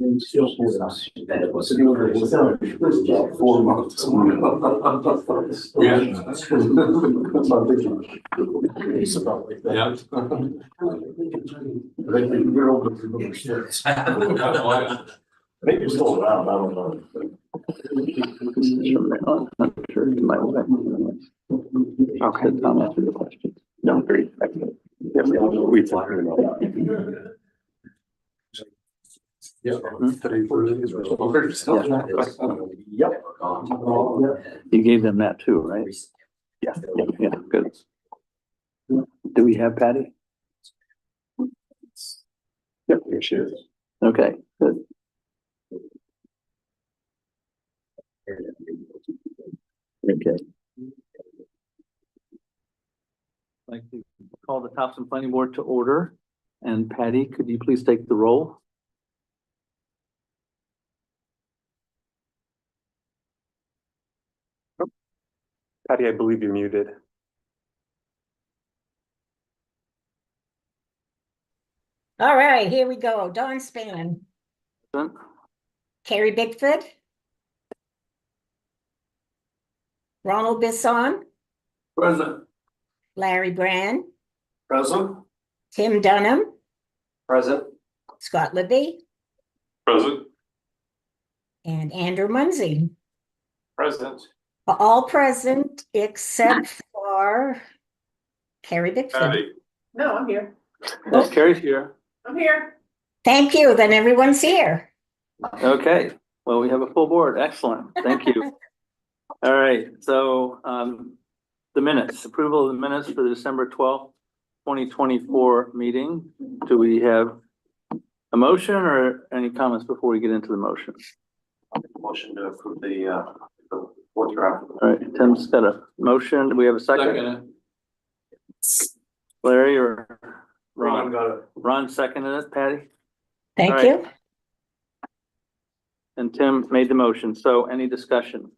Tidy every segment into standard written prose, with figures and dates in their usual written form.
4 months. Yeah. It's about like that. Maybe you're still around, I don't know. Okay, I'll answer the question. No, great. We talked about that. Yep. You gave them that too, right? Yeah, yeah, good. Do we have Patty? Yep, here she is. Okay, good. Okay. I'd like to call the Topsham Planning Board to order. And Patty, could you please take the roll? Patty, I believe you're muted. All right, here we go. Dawn Span, Present. Carrie Bickford, Ronald Bisson, Present. Larry Brand, Present. Tim Dunham, Present. Scott Libby, Present. and Andrew Munsey. Present. All present except for Carrie Bickford. Patty. No, I'm here. Yes, Carrie's here. I'm here. Thank you, then everyone's here. Okay, well, we have a full board. Excellent. Thank you. All right, so the minutes, approval of the minutes for the December 12th, 2024 meeting. Do we have a motion or any comments before we get into the motion? Motion to approve the fourth draft. All right, Tim's got a motion. Do we have a second? Larry or Ron got it. Ron seconded it, Patty? Thank All right. you. And Tim made the motion. So any discussion?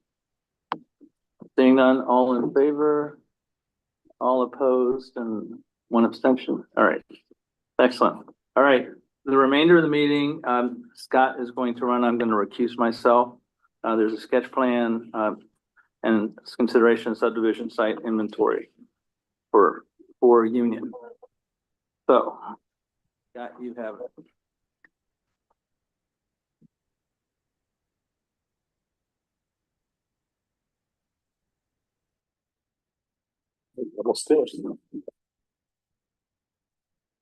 Seeing none, all in favor, all opposed, and one abstention. All right. Excellent. All right. The remainder of the meeting, Scott is going to run. I'm going to recuse myself. There's a sketch plan and consideration of subdivision site inventory for Union. So, Scott, you have it.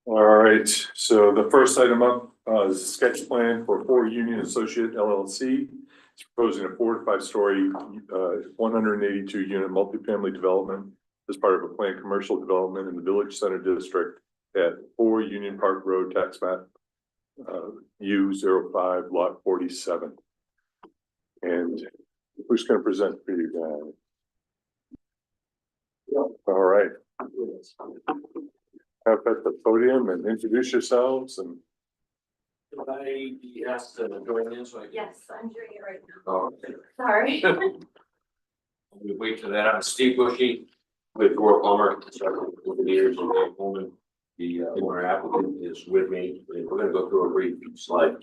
All right, so the first item up is a sketch plan for 4 Union Associate LLC. It's proposing a 4 to 5 story, 182 unit multifamily development as part of a planned commercial development in the Village Center District at 4 Union Park Road, tax map U05 lot 47. And who's going to present for you guys? All right. Have at the podium and introduce yourselves and. I asked to join in, so I. Yes, I'm doing it right now. Oh, okay. Sorry. We wait for that. I'm Steve Bushy with Gore Plummer, engineers in Dave Pullman. The owner applicant is with me. And we're gonna go through a brief slide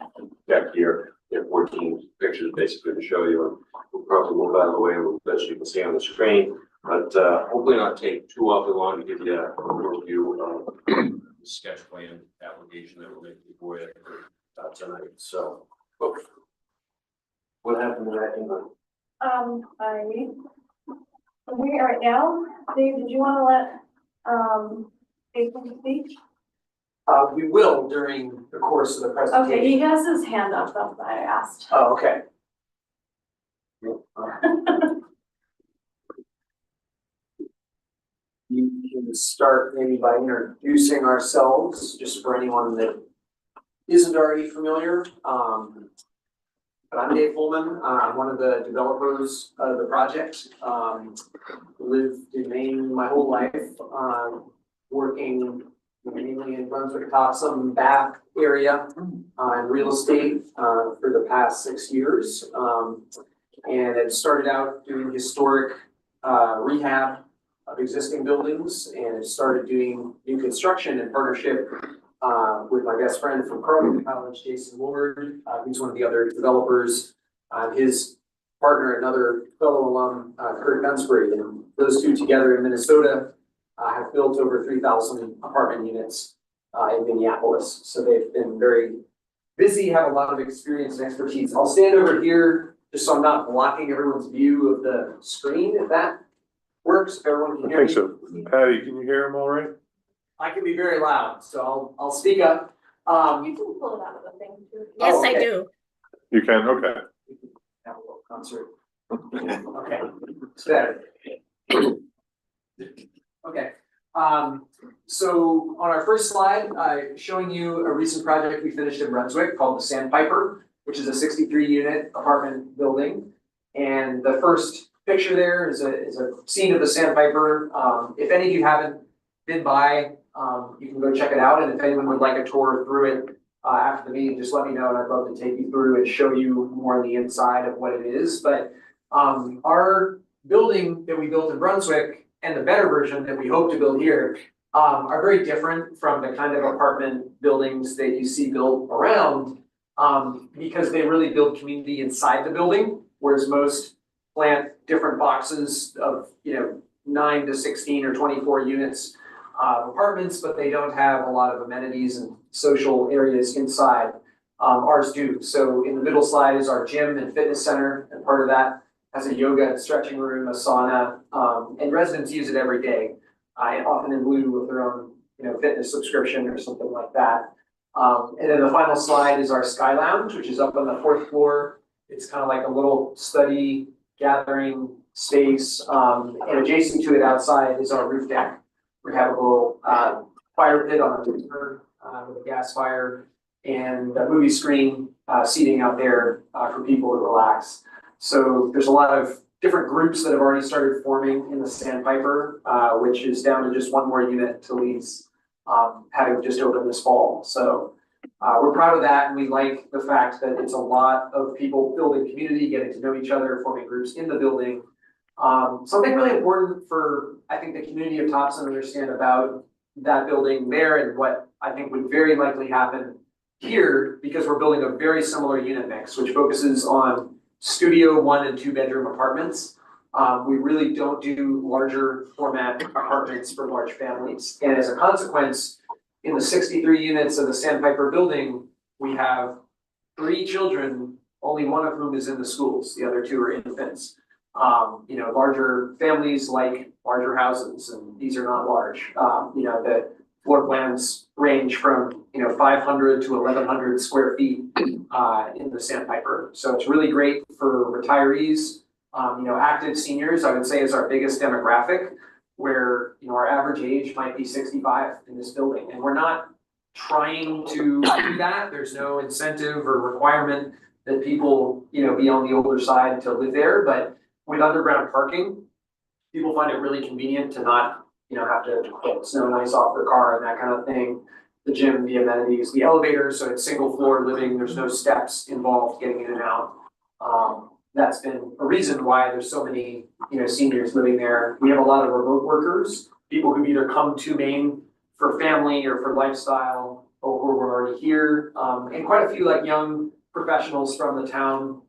deck here. There are 14 pictures basically to show you. And we'll probably move out of the way as you can see on the screen. But hopefully not take too awfully long to give you an overview of the sketch plan application that we're making for you tonight. So, what happened to that England? I'm here right now. Dave, did you want to let Jason speak? We will during the course of the presentation. Okay, he has his hand up, that's why I asked. Oh, okay. You can start maybe by introducing ourselves, just for anyone that isn't already familiar. But I'm Dave Pullman. I'm one of the developers of the project. Lived in Maine my whole life, working mainly in Brunswick, Topsham, Bath area in real estate for the past 6 years. And it started out doing historic rehab of existing buildings, and it started doing new construction in partnership with my best friend from Carleton College, Jason Ward, who's one of the other developers. His partner, another fellow alum, Kurt Gunsbury, and those two together in Minnesota have built over 3,000 apartment units in Minneapolis. So they've been very busy, have a lot of experience and expertise. I'll stand over here just so I'm not blocking everyone's view of the screen, if that works, if everyone can I hear me. think so. Patty, can you hear him all right? I can be very loud, so I'll speak up. You can pull it out of the thing too. Yes, Oh, I okay. do. You can, okay. Have a little concert. Okay, it's better. Okay, so on our first slide, showing you a recent project we finished in Brunswick called the Sandpiper, which is a 63 unit apartment building. And the first picture there is a scene of the Sandpiper. If any of you haven't been by, you can go check it out. And if anyone would like a tour through it after the meeting, just let me know and I'd love to take you through and show you more on the inside of what it is. But our building that we built in Brunswick and the better version that we hope to build here are very different from the kind of apartment buildings that you see built around because they really build community inside the building, whereas most plant different boxes of 9 to 16 or 24 units of apartments, but they don't have a lot of amenities and social areas inside. Ours do. So in the middle slide is our gym and fitness center, and part of that has a yoga and stretching room, a sauna, and residents use it every day, often in lieu of their own fitness subscription or something like that. And then the final slide is our Sky Lounge, which is up on the 4th floor. It's kind of like a little study gathering space, and adjacent to it outside is our roof deck. We have a little fire pit on the roof with a gas fire and a movie screen seating out there for people to relax. So there's a lot of different groups that have already started forming in the Sandpiper, which is down to just one more unit to lease, having just opened this fall. So we're proud of that, and we like the fact that it's a lot of people building community, getting to know each other, forming groups in the building. Something really important for, I think, the community of Topsham to understand about that building there and what I think would very likely happen here, because we're building a very similar unit mix, which focuses on studio 1 and 2 bedroom apartments. We really don't do larger format apartments for large families. And as a consequence, in the 63 units of the Sandpiper building, we have 3 children, only one of whom is in the schools. The other 2 are infants. Larger families like larger houses, and these are not large. The floor plans range from 500 to 1,100 square feet in the Sandpiper. So it's really great for retirees. Active seniors, I would say, is our biggest demographic, where our average age might be 65 in this building, and we're not trying to do that. There's no incentive or requirement that people be on the older side to live there, but with underground parking, people find it really convenient to not have to get snow and ice off their car and that kind of thing. The gym, the amenities, the elevator, so it's single floor living, there's no steps involved getting in and out. That's been a reason why there's so many seniors living there. We have a lot of remote workers, people who've either come to Maine for family or for lifestyle, or who were already here, and quite a few young professionals from the town,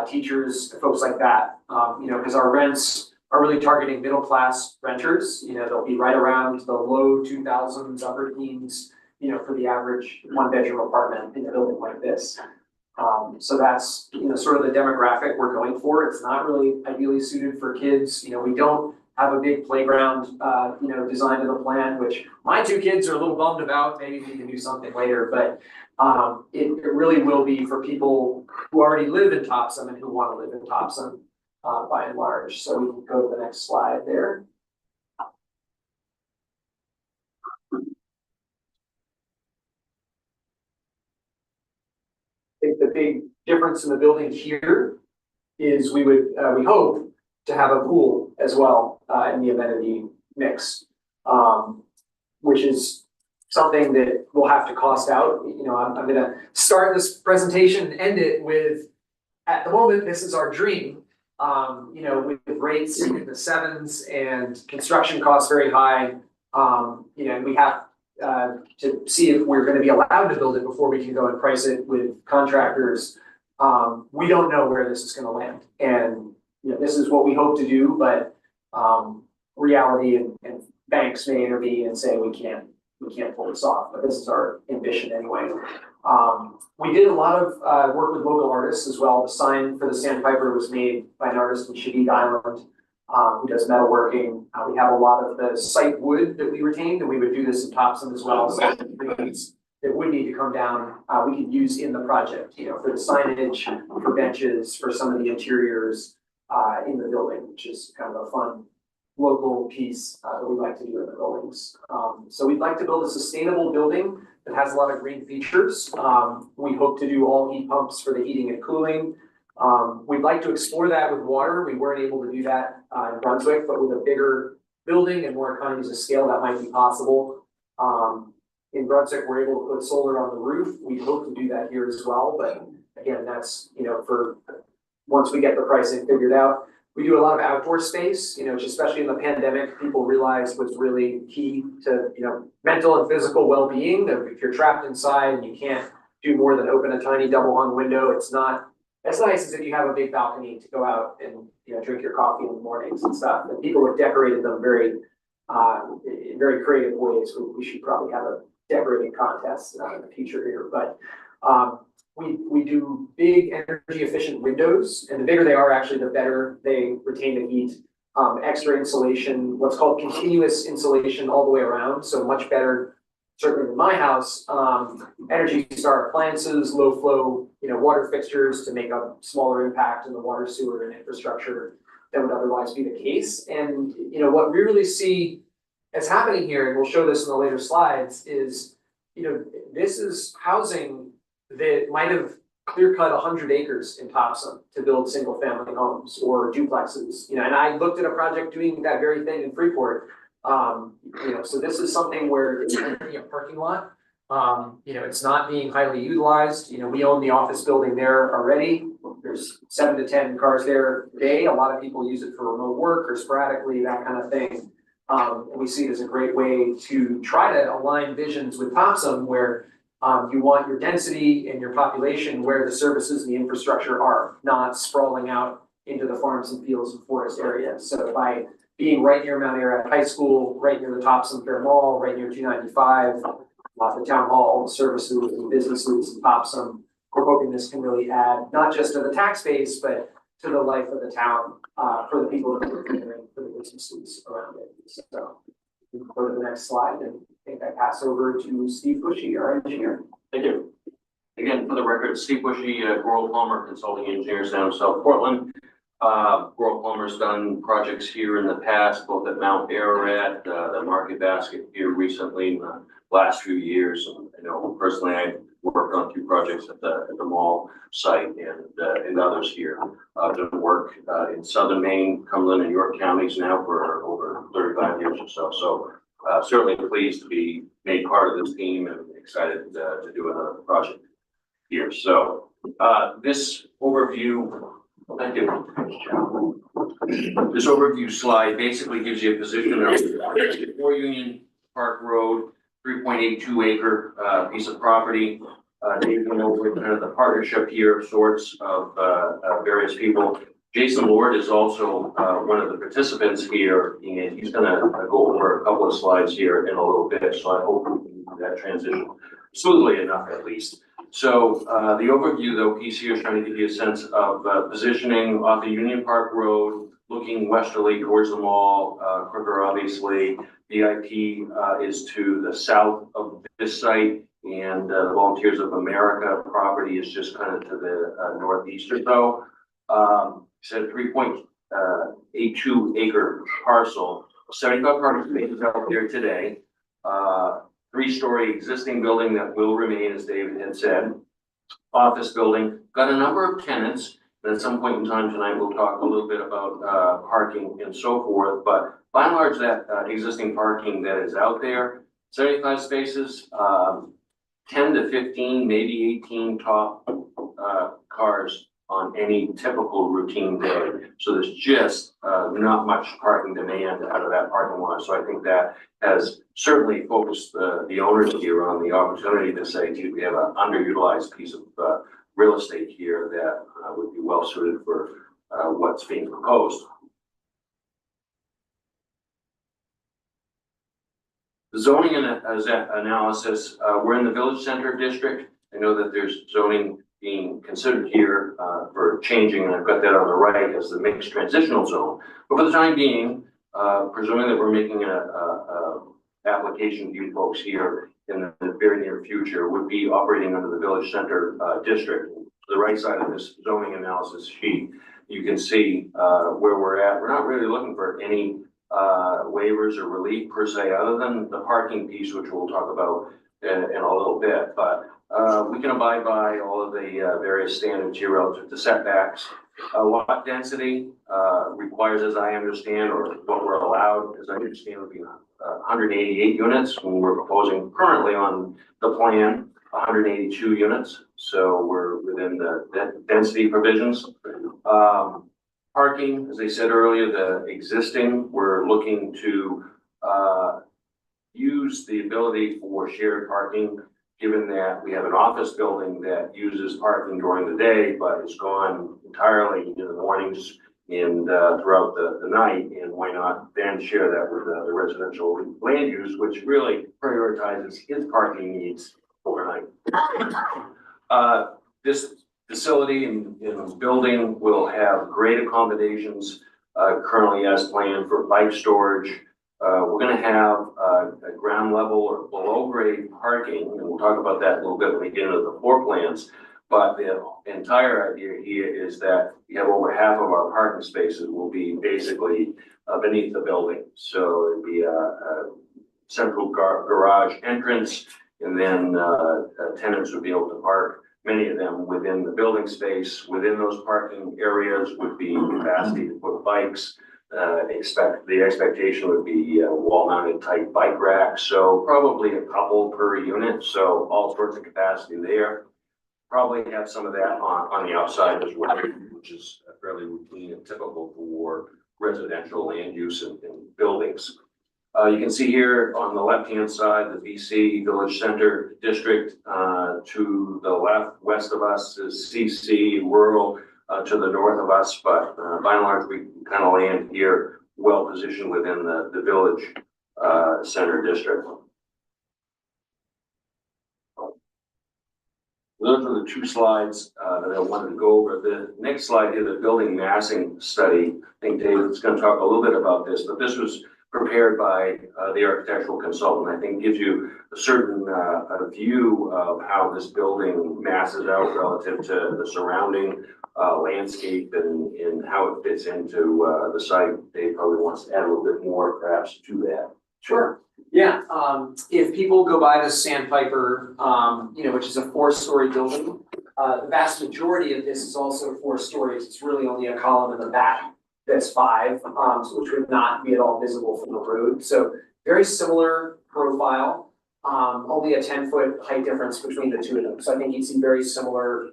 teachers, folks like that, because our rents are really targeting middle class renters. They'll be right around the low 2000s, upper teens, for the average 1 bedroom apartment in a building like this. So that's sort of the demographic we're going for. It's not really ideally suited for kids. We don't have a big playground designed in the plan, which my 2 kids are a little bummed about. Maybe we can do something later, but it really will be for people who already live in Topsham and who want to live in Topsham by and large. So we can go to the next slide there. I think the big difference in the building here is we hope to have a pool as well in the amenity mix, which is something that we'll have to cost out. I'm going to start this presentation and end it with, at the moment, this is our dream. With rates in the 7s and construction costs very high, and we have to see if we're gonna be allowed to build it before we can go and price it with contractors. We don't know where this is gonna land, and, you know, this is what we hope to do, but, reality and banks may intervene and say, we can't pull this off, but this is our ambition anyway. We did a lot of, work with local artists as well. The sign for the Sandpiper was made by an artist in Shahid Island, who does metalworking. We have a lot of the site wood that we retained, and we would do this in Topsham as well. So trees that would need to come down, we could use in the project, you know, for the signage, for benches, for some of the interiors, in the building, which is kind of a fun local piece, that we like to do in the buildings. So we'd like to build a sustainable building that has a lot of green features. We hope to do all heat pumps for the heating and cooling. We'd like to explore that with water. We weren't able to do that in Brunswick, but with a bigger building and more economies of scale, that might be possible. In Brunswick, we're able to put solar on the roof. We hope to do that here as well, but again, that's, you know, for once we get the pricing figured out. We do a lot of outdoor space, you know, which especially in the pandemic, people realized was really key to, you know, mental and physical well-being. That if you're trapped inside and you can't do more than open a tiny double hung window, it's not as nice as if you have a big balcony to go out and, you know, drink your coffee in the mornings and stuff. And people have decorated them very, in very creative ways. We should probably have a decorating contest in the future here, but we do big energy efficient windows, and the bigger they are, actually, the better they retain the heat. Extra insulation, what's called continuous insulation all the way around, so much better, certainly in my house. Energy Star appliances, low flow, you know, water fixtures to make a smaller impact in the water, sewer, and infrastructure that would otherwise be the case. And, you know, what we really see as happening here, and we'll show this in the later slides, is, you know, this is housing that might have clear cut 100 acres in Topsham to build single family homes or duplexes, you know, and I looked at a project doing that very thing in Freeport. You know, so this is something where it's a parking lot. You know, it's not being highly utilized. You know, we own the office building there already. There's 7 to 10 cars there a day. A lot of people use it for remote work or sporadically, that kind of thing. And we see it as a great way to try to align visions with Topsham, where you want your density and your population where the services and the infrastructure are, not sprawling out into the farms and fields and forest areas. So by being right near Mount Ararat High School, right near the Topsham Fair Mall, right near 295, the town hall, all the services and businesses in Topsham, we're hoping this can really add not just to the tax base, but to the life of the town, for the people that are there and for the businesses around it. So we can go to the next slide, and I think I pass over to Steve Bushy, our engineer. Thank you. Again, for the record, Steve Bushy, Grohl Palmer Consulting Engineers down in South Portland. Grohl Palmer's done projects here in the past, both at Mount Ararat, the Market Basket here recently in the last few years. And I know personally, I worked on 2 projects at the mall site and others here. Done work in southern Maine, Cumberland and York counties now for over 35 years or so. So certainly pleased to be made part of this team and excited to do another project here. So this overview, thank you. This overview slide basically gives you a position of 4 Union Park Road, 3.82 acre piece of property. Dave went over kind of the partnership here of sorts of various people. Jason Lord is also one of the participants here, and he's gonna go over a couple of slides here in a little bit, so I hope we can do that transition smoothly enough at least. So the overview though piece here is trying to give you a sense of positioning off the Union Park Road, looking westerly towards the mall, Crooker obviously. VIP is to the south of this site, and the Volunteers of America property is just kind of to the northeast or so. It's a 3.82 acre parcel, 75 parking spaces out there today. 3-story existing building that will remain, as David had said. Office building, got a number of tenants, and at some point in time tonight, we'll talk a little bit about parking and so forth, but by and large, that existing parking that is out there, 75 spaces, 10 to 15, maybe 18 top cars on any typical routine day. So there's just not much parking demand out of that parking lot. So I think that has certainly focused the owners here on the opportunity to say, gee, we have an underutilized piece of real estate here that would be well suited for what's being proposed. The zoning analysis, we're in the village center district. I know that there's zoning being considered here for changing, and I've got that on the right as the mixed transitional zone. But for the time being, presuming that we're making a application to you folks here in the very near future, would be operating under the village center district. To the right side of this zoning analysis sheet, you can see where we're at. We're not really looking for any waivers or relief per se, other than the parking piece, which we'll talk about in a little bit. But we can abide by all of the various standards here relative to setbacks. Lot density requires, as I understand, or what we're allowed, as I understand, would be 188 units. When we're proposing currently on the plan, 182 units. So we're within the density provisions. Parking, as I said earlier, the existing, we're looking to use the ability for shared parking, given that we have an office building that uses parking during the day, but is gone entirely in the mornings and throughout the night. And why not then share that with the residential land use, which really prioritizes his parking needs overnight. This facility and building will have great accommodations currently as planned for bike storage. We're going to have a ground level or below grade parking, and we'll talk about that a little bit when we get into the floor plans. But the entire idea here is that we have over half of our parking spaces will be basically beneath the building. So it'd be a central garage entrance, and then tenants would be able to park, many of them within the building space. Within those parking areas would be capacity to put bikes. The expectation would be wall-mounted type bike racks, so probably a couple per unit, so all sorts of capacity there. Probably have some of that on the outside as well, which is fairly routine and typical for residential land use in buildings. You can see here on the left-hand side, the BC Village Center District. To the left, west of us is CC Rural. To the north of us, but by and large, we kind of land here, well positioned within the village center district. Those are the two slides that I wanted to go over. The next slide here, the building massing study. I think David's going to talk a little bit about this, but this was prepared by the architectural consultant. I think gives you a certain view of how this building masses out relative to the surrounding landscape and how it fits into the site. Dave probably wants to add a little bit more perhaps to that. Sure. Yeah. If people go by the Sandpiper, which is a 4-story building, the vast majority of this is also 4 stories. It's really only a column in the back that's 5, which would not be at all visible from the road. So very similar profile, only a 10-foot height difference between the two of them. So I think you'd see very similar,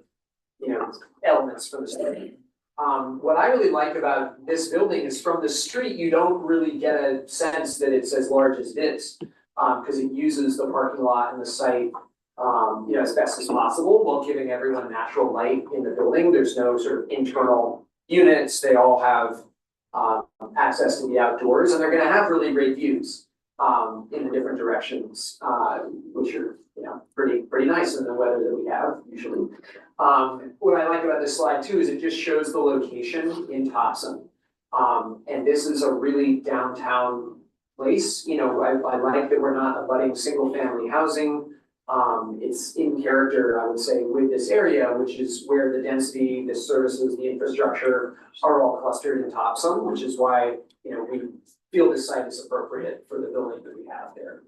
elements from the study. What I really like about this building is from the street, you don't really get a sense that it's as large as it is, because it uses the parking lot and the site, as best as possible while giving everyone natural light in the building. There's no sort of internal units. They all have access to the outdoors, and they're going to have really great views in the different directions, which are pretty nice in the weather that we have usually. What I like about this slide too is it just shows the location in Topsham. And this is a really downtown place. I like that we're not abutting single family housing. It's in character, I would say, with this area, which is where the density, the services, the infrastructure are all clustered in Topsham, which is why, we feel this site is appropriate for the building that we have there.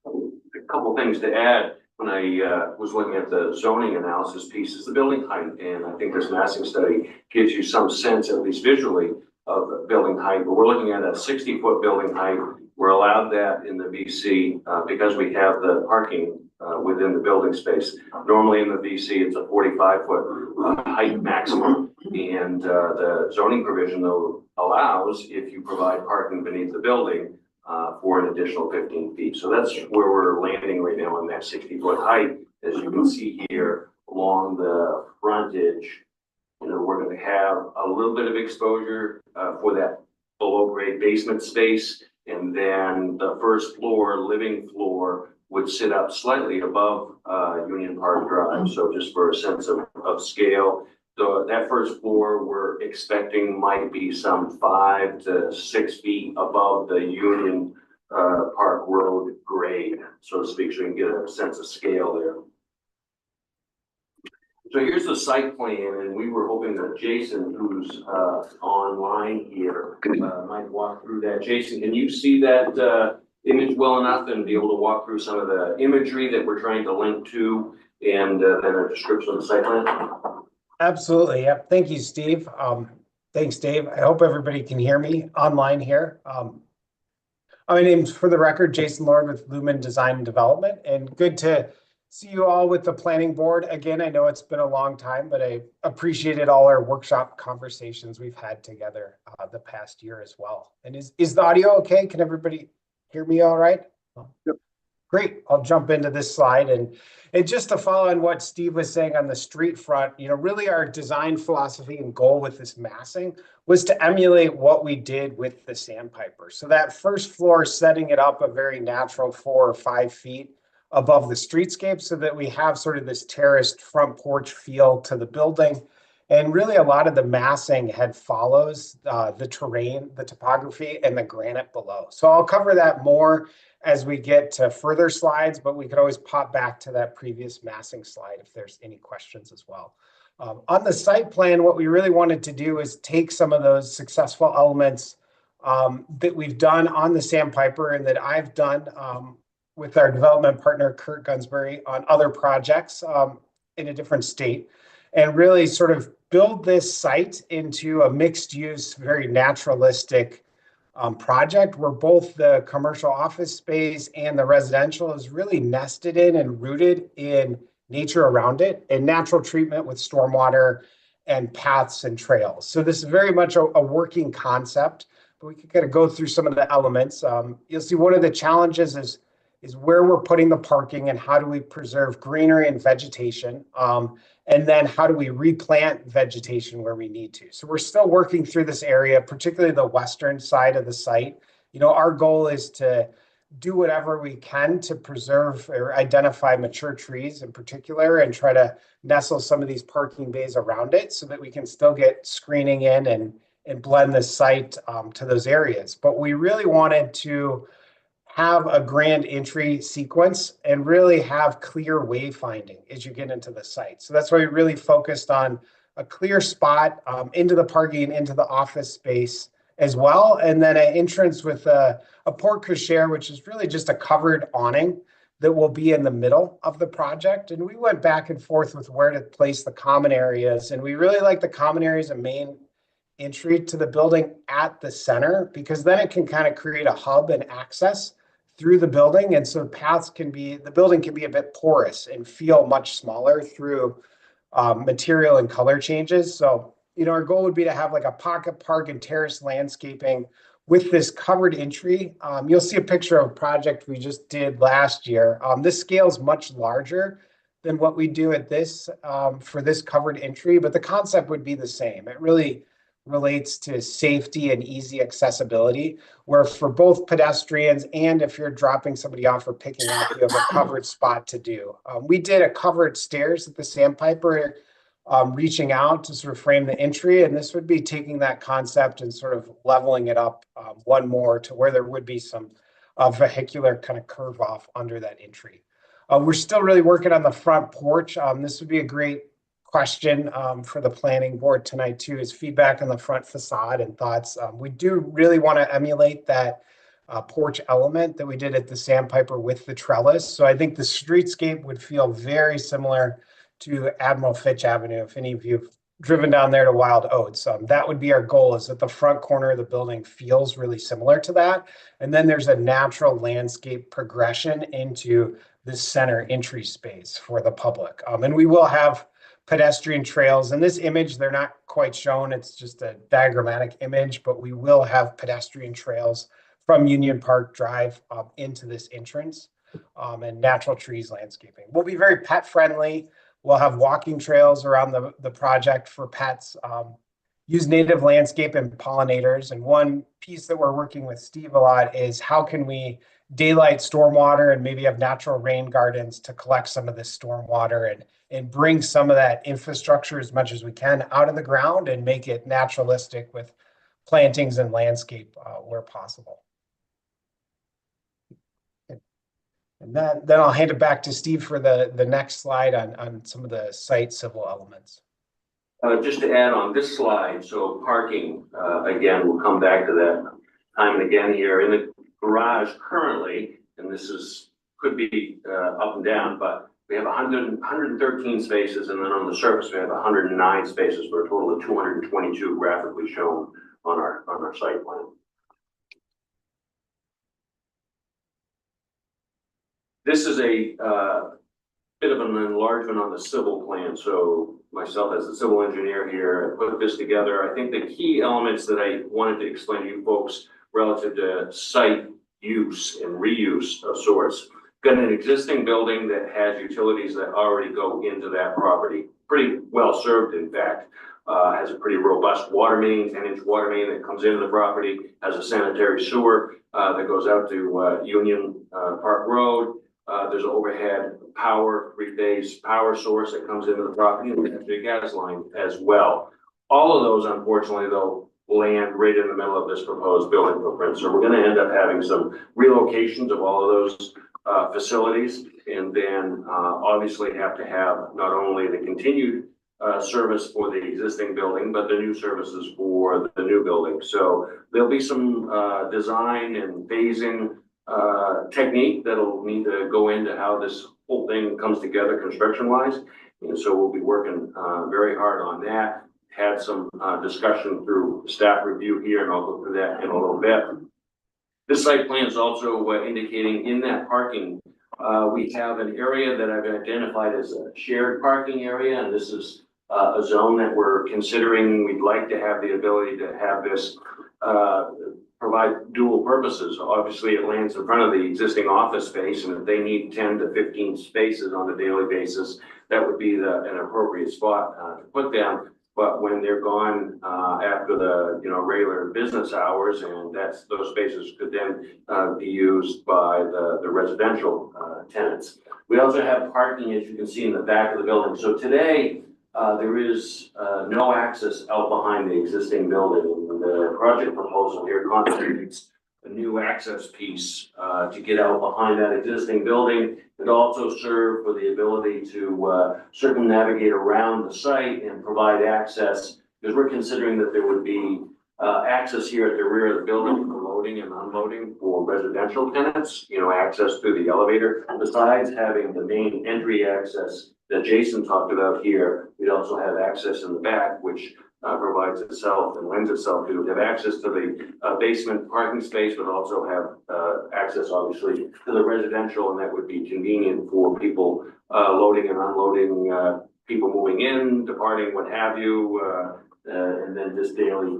A couple things to add when I was looking at the zoning analysis piece is the building height, and I think this massing study gives you some sense, at least visually, of the building height. But we're looking at a 60-foot building height. We're allowed that in the BC because we have the parking within the building space. Normally in the VC, it's a 45-foot height maximum. And the zoning provision though allows if you provide parking beneath the building for an additional 15 feet. So that's where we're landing right now on that 60-foot height. As you can see here along the frontage, you know, we're going to have a little bit of exposure for that below grade basement space. And then the first floor, living floor, would sit up slightly above Union Park Drive. So just for a sense of scale, that first floor we're expecting might be some 5 to 6 feet above the Union Park Road grade, so to speak, so you can get a sense of scale there. So here's the site plan, and we were hoping that Jason, who's online here, might walk through that. Jason, can you see that image well enough and be able to walk through some of the imagery that we're trying to link to, and then a description of the site plan? Absolutely. Yep. Thank you, Steve. Thanks, Dave. I hope everybody can hear me online here. My name's, for the record, Jason Lord with Lumen Design and Development, and good to see you all with the planning board. Again, I know it's been a long time, but I appreciated all our workshop conversations we've had together the past year as well. And is the audio okay? Can everybody hear me all right? Yep. Great. I'll jump into this slide, and just to follow on what Steve was saying on the street front, you know, really our design philosophy and goal with this massing was to emulate what we did with the Sandpiper. So that first floor, setting it up a very natural 4 or 5 feet above the streetscape so that we have sort of this terraced front porch feel to the building. And really a lot of the massing follows the terrain, the topography, and the granite below. So I'll cover that more as we get to further slides, but we could always pop back to that previous massing slide if there's any questions as well. On the site plan, what we really wanted to do is take some of those successful elements that we've done on the Sandpiper and that I've done with our development partner, Kurt Gunsbury, on other projects in a different state, and really sort of build this site into a mixed use, very naturalistic project where both the commercial office space and the residential is really nested in and rooted in nature around it and natural treatment with stormwater and paths and trails. So this is very much a working concept, but we could kind of go through some of the elements. You'll see one of the challenges is where we're putting the parking and how do we preserve greenery and vegetation. And then how do we replant vegetation where we need to? So we're still working through this area, particularly the western side of the site. You know, our goal is to do whatever we can to preserve or identify mature trees in particular and try to nestle some of these parking bays around it so that we can still get screening in and blend the site to those areas. But we really wanted to have a grand entry sequence and really have clear wayfinding as you get into the site. So that's why we really focused on a clear spot into the parking, into the office space as well. And then an entrance with a porte cochere, which is really just a covered awning that will be in the middle of the project. And we went back and forth with where to place the common areas. And we really like the common areas and main entry to the building at the center, because then it can kind of create a hub and access through the building. And so the building can be a bit porous and feel much smaller through material and color changes. So, you know, our goal would be to have like a pocket park and terrace landscaping with this covered entry. You'll see a picture of a project we just did last year. This scale is much larger than what we do at this for this covered entry, but the concept would be the same. It really relates to safety and easy accessibility, where for both pedestrians and if you're dropping somebody off or picking up, you have a covered spot to do. We did a covered stairs at the Sandpiper, reaching out to sort of frame the entry, and this would be taking that concept and sort of leveling it up one more to where there would be some vehicular kind of curve off under that entry. We're still really working on the front porch. This would be a great question for the planning board tonight too, is feedback on the front facade and thoughts. We do really want to emulate that porch element that we did at the Sandpiper with the trellis. So I think the streetscape would feel very similar to Admiral Fitch Avenue. If any of you have driven down there to Wild Oats, that would be our goal, is that the front corner of the building feels really similar to that. And then there's a natural landscape progression into this center entry space for the public. And we will have pedestrian trails. In this image, they're not quite shown. It's just a diagrammatic image, but we will have pedestrian trails from Union Park Drive into this entrance, and natural trees landscaping. We'll be very pet friendly. We'll have walking trails around the project for pets. Use native landscape and pollinators. And one piece that we're working with Steve a lot is how can we daylight stormwater and maybe have natural rain gardens to collect some of this stormwater and bring some of that infrastructure as much as we can out of the ground and make it naturalistic with plantings and landscape where possible. And then I'll hand it back to Steve for the next slide on some of the site civil elements. Just to add on this slide, so parking, again, we'll come back to that time and again here in the garage currently, and this could be up and down, but we have 113 spaces, and then on the surface we have 109 spaces for a total of 222 graphically shown on our site plan. This is a bit of an enlargement on the civil plan. So myself as the civil engineer here, I put this together. I think the key elements that I wanted to explain to you folks relative to site use and reuse of sorts. Got an existing building that has utilities that already go into that property. Pretty well served, in fact. Has a pretty robust water main, 10-inch water main that comes into the property, has a sanitary sewer that goes out to Union Park Road. There's an overhead power, three-phase power source that comes into the property, and there's a gas line as well. All of those, unfortunately, though, land right in the middle of this proposed building footprint. So we're going to end up having some relocations of all of those facilities, and then obviously have to have not only the continued service for the existing building, but the new services for the new building. So there'll be some design and phasing technique that'll need to go into how this whole thing comes together construction wise. And so we'll be working very hard on that. Had some discussion through staff review here, and I'll go through that in a little bit. This site plan is also indicating in that parking, we have an area that I've identified as a shared parking area, and this is a zone that we're considering. We'd like to have the ability to have this provide dual purposes. Obviously, it lands in front of the existing office space, and if they need 10 to 15 spaces on a daily basis, that would be an appropriate spot to put them. But when they're gone after the regular business hours, and those spaces could then be used by the residential tenants. We also have parking, as you can see, in the back of the building. So today there is no access out behind the existing building. The project proposal here contemplates a new access piece to get out behind that existing building. It also serve for the ability to circumnavigate around the site and provide access, because we're considering that there would be access here at the rear of the building for loading and unloading for residential tenants, access through the elevator. Besides having the main entry access that Jason talked about here, we'd also have access in the back, which provides itself and lends itself to have access to the basement parking space, but also have access, obviously, to the residential, and that would be convenient for people loading and unloading, people moving in, departing, what have you, and then just daily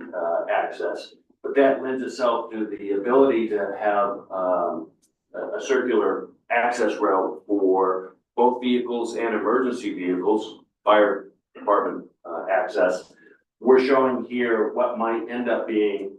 access. But that lends itself to the ability to have a circular access route for both vehicles and emergency vehicles, fire department access. We're showing here what might end up being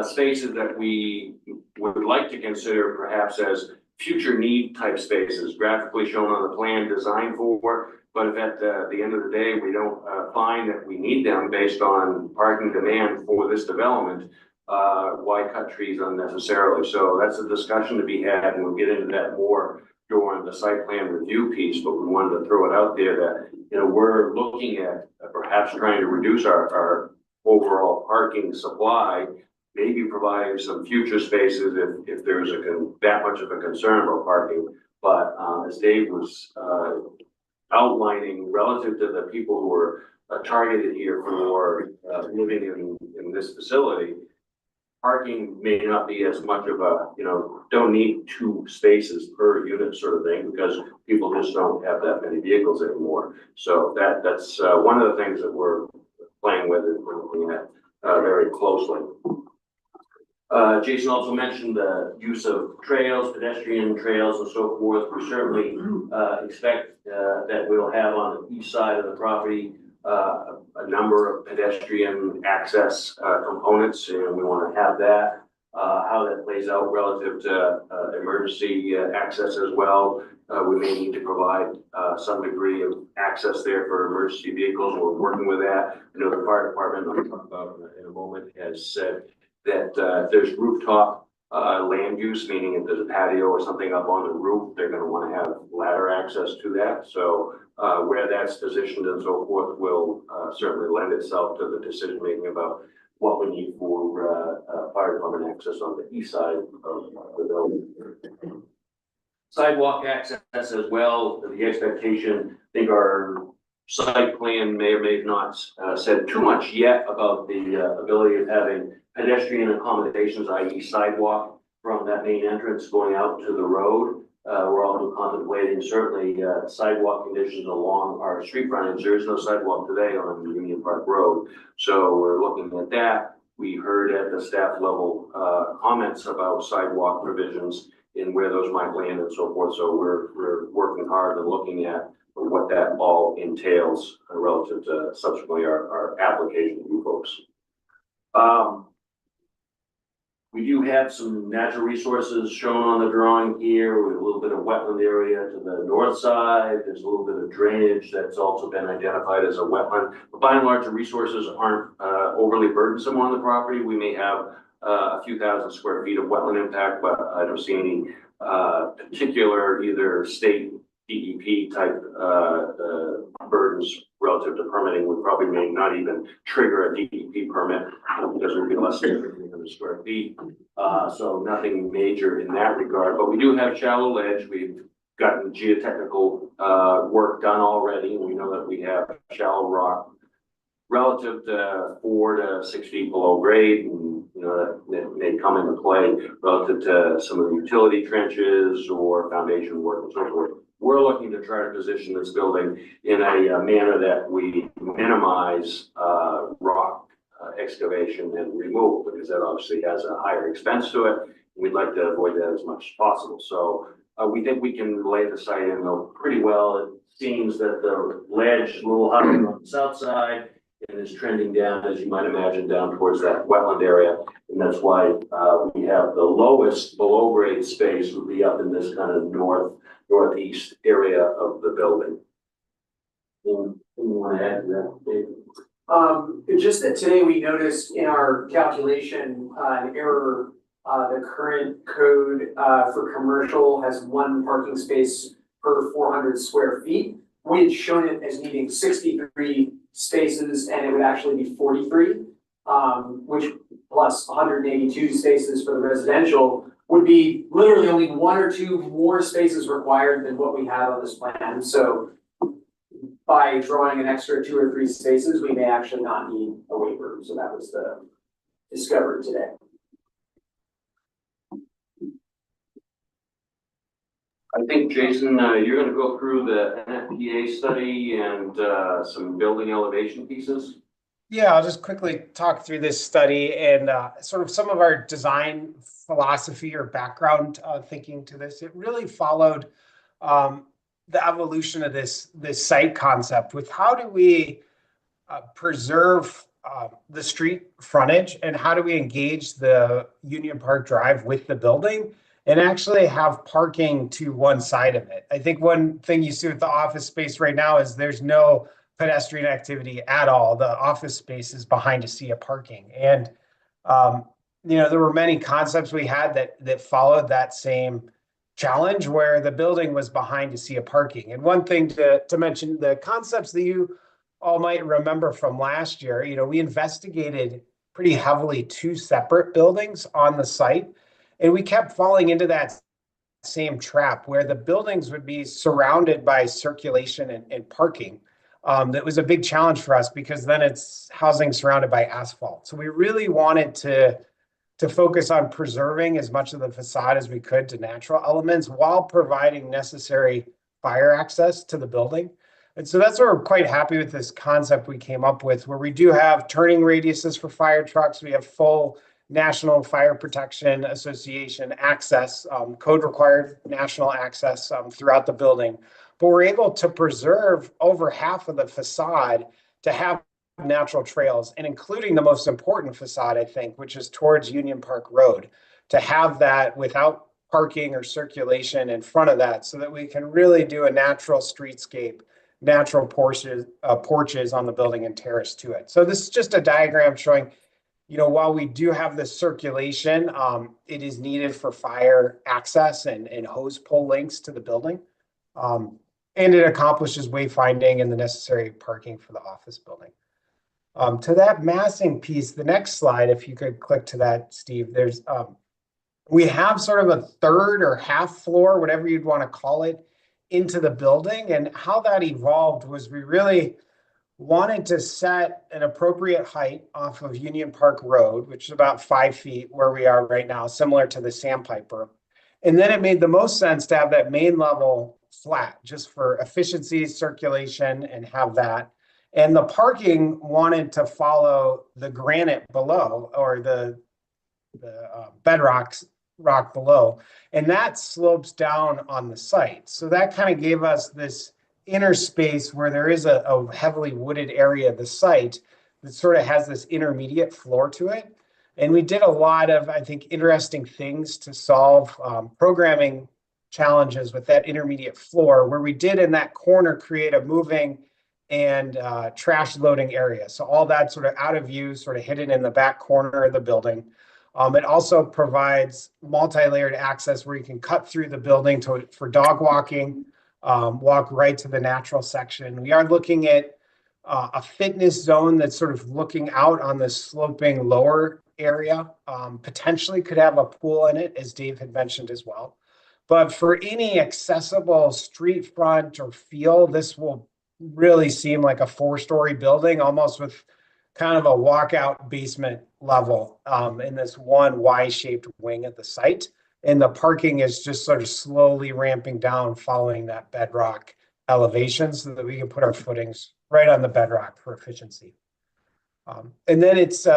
spaces that we would like to consider perhaps as future need type spaces, graphically shown on the plan, designed for. But if at the end of the day we don't find that we need them based on parking demand for this development, why cut trees unnecessarily? So that's a discussion to be had, and we'll get into that more during the site plan review piece. But we wanted to throw it out there that we're looking at perhaps trying to reduce our overall parking supply, maybe providing some future spaces if there's that much of a concern about parking. But as Dave was outlining relative to the people who are targeted here for living in this facility, parking may not be as much of a, don't need 2 spaces per unit sort of thing, because people just don't have that many vehicles anymore. So that's one of the things that we're playing with and we're looking at very closely. Jason also mentioned the use of trails, pedestrian trails and so forth. We certainly expect that we'll have on the east side of the property a number of pedestrian access components, and we want to have that. How that plays out relative to emergency access as well. We may need to provide some degree of access there for emergency vehicles. We're working with that. I know the fire department, I'll talk about in a moment, has said that if there's rooftop land use, meaning if there's a patio or something up on the roof, they're going to want to have ladder access to that. So where that's positioned and so forth will certainly lend itself to the decision making about what we need for fire department access on the east side of the building. Sidewalk access as well. The expectation, I think our site plan may or may have not said too much yet about the ability of having pedestrian accommodations, i.e. sidewalk from that main entrance going out to the road. We're also contemplating certainly sidewalk conditions along our street frontage. There is no sidewalk today on Union Park Road. So we're looking at that. We heard at the staff level comments about sidewalk provisions and where those might land and so forth. So we're working hard and looking at what that all entails relative to subsequently our application to you folks. We do have some natural resources shown on the drawing here with a little bit of wetland area to the north side. There's a little bit of drainage that's also been identified as a wetland. But by and large, the resources aren't overly burdensome on the property. We may have a few thousand square feet of wetland impact, but I don't see any particular either state DEP type burdens relative to permitting. We probably may not even trigger a DEP permit because it would be less than 1,500 square feet. So nothing major in that regard, but we do have shallow ledge. We've gotten geotechnical work done already. And we know that we have shallow rock relative to 4 to 6 feet below grade, and that may come into play relative to some of the utility trenches or foundation work and so forth. We're looking to try to position this building in a manner that we minimize rock excavation and removal, because that obviously has a higher expense to it. We'd like to avoid that as much as possible. So we think we can lay the site in pretty well. It seems that the ledge is a little higher on the south side and is trending down, as you might imagine, down towards that wetland area. And that's why we have the lowest below grade space would be up in this kind of northeast area of the building. You want to add to that, Dave? Just that today we noticed in our calculation an error. The current code for commercial has 1 parking space per 400 square feet. We had shown it as needing 63 spaces, and it would actually be 43, which plus 182 spaces for the residential would be literally only 1 or 2 more spaces required than what we have on this plan. So by drawing an extra 2 or 3 spaces, we may actually not need a waiver. So that was the discovery today. I think, Jason, you're going to go through the NFPA study and some building elevation pieces. Yeah, I'll just quickly talk through this study and sort of some of our design philosophy or background thinking to this. It really followed the evolution of this site concept with how do we preserve the street frontage and how do we engage the Union Park Drive with the building and actually have parking to one side of it. I think one thing you see with the office space right now is there's no pedestrian activity at all. The office space is behind a sea of parking. And, there were many concepts we had that followed that same challenge where the building was behind a sea of parking. And one thing to mention, the concepts that you all might remember from last year, we investigated pretty heavily 2 separate buildings on the site. And we kept falling into that same trap where the buildings would be surrounded by circulation and parking. That was a big challenge for us because then it's housing surrounded by asphalt. So we really wanted to to focus on preserving as much of the facade as we could to natural elements while providing necessary fire access to the building. And so that's why we're quite happy with this concept we came up with, where we do have turning radiuses for fire trucks. We have full National Fire Protection Association access, code required national access throughout the building. But we're able to preserve over half of the facade to have natural trails, and including the most important facade, I think, which is towards Union Park Road, to have that without parking or circulation in front of that, so that we can really do a natural streetscape, natural porches on the building and terrace to it. So this is just a diagram showing, while we do have the circulation, it is needed for fire access and hose pull links to the building. And it accomplishes wayfinding and the necessary parking for the office building. To that massing piece, the next slide, if you could click to that, Steve, we have sort of a third or half floor, whatever you'd want to call it, into the building. And how that evolved was we really wanted to set an appropriate height off of Union Park Road, which is about 5 feet where we are right now, similar to the Sandpiper. And then it made the most sense to have that main level flat, just for efficiency, circulation, and have that. And the parking wanted to follow the granite below, or the rock below, and that slopes down on the site. So that kind of gave us this inner space where there is a heavily wooded area of the site that sort of has this intermediate floor to it. And we did a lot of, I think, interesting things to solve programming challenges with that intermediate floor, where we did in that corner create a moving and trash loading area. So all that sort of out of view, sort of hidden in the back corner of the building. It also provides multi-layered access where you can cut through the building for dog walking, walk right to the natural section. We are looking at a fitness zone that's sort of looking out on the sloping lower area. Potentially could have a pool in it, as Dave had mentioned as well. But for any accessible street front or feel, this will really seem like a 4-story building, almost with kind of a walkout basement level in this one Y-shaped wing at the site. And the parking is just sort of slowly ramping down following that bedrock elevation, so that we can put our footings right on the bedrock for efficiency. And then it's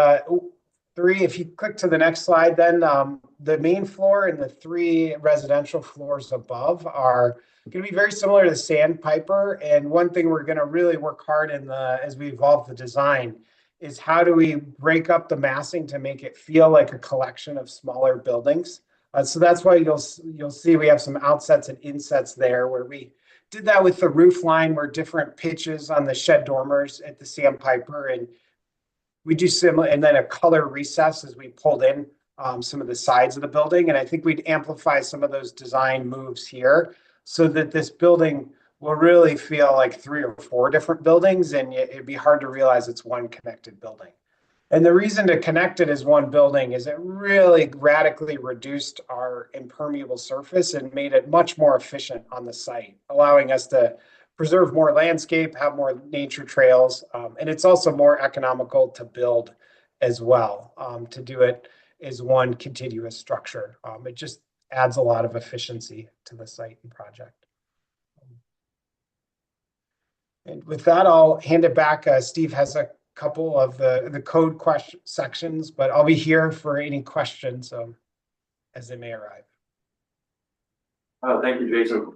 if you click to the next slide, then the main floor and the 3 residential floors above are going to be very similar to the Sandpiper. And one thing we're going to really work hard as we evolve the design is how do we break up the massing to make it feel like a collection of smaller buildings. So that's why you'll see we have some outsets and insets there, where we did that with the roof line, where different pitches on the shed dormers at the Sandpiper, and we do similar, and then a color recess as we pulled in some of the sides of the building. And I think we'd amplify some of those design moves here, so that this building will really feel like 3 or 4 different buildings, and it'd be hard to realize it's one connected building. And the reason to connect it as one building is it really radically reduced our impermeable surface and made it much more efficient on the site, allowing us to preserve more landscape, have more nature trails, and it's also more economical to build as well, to do it as one contiguous structure. It just adds a lot of efficiency to the site and project. And with that, I'll hand it back. Steve has a couple of the code sections, but I'll be here for any questions as they may arrive. Thank you, Jason.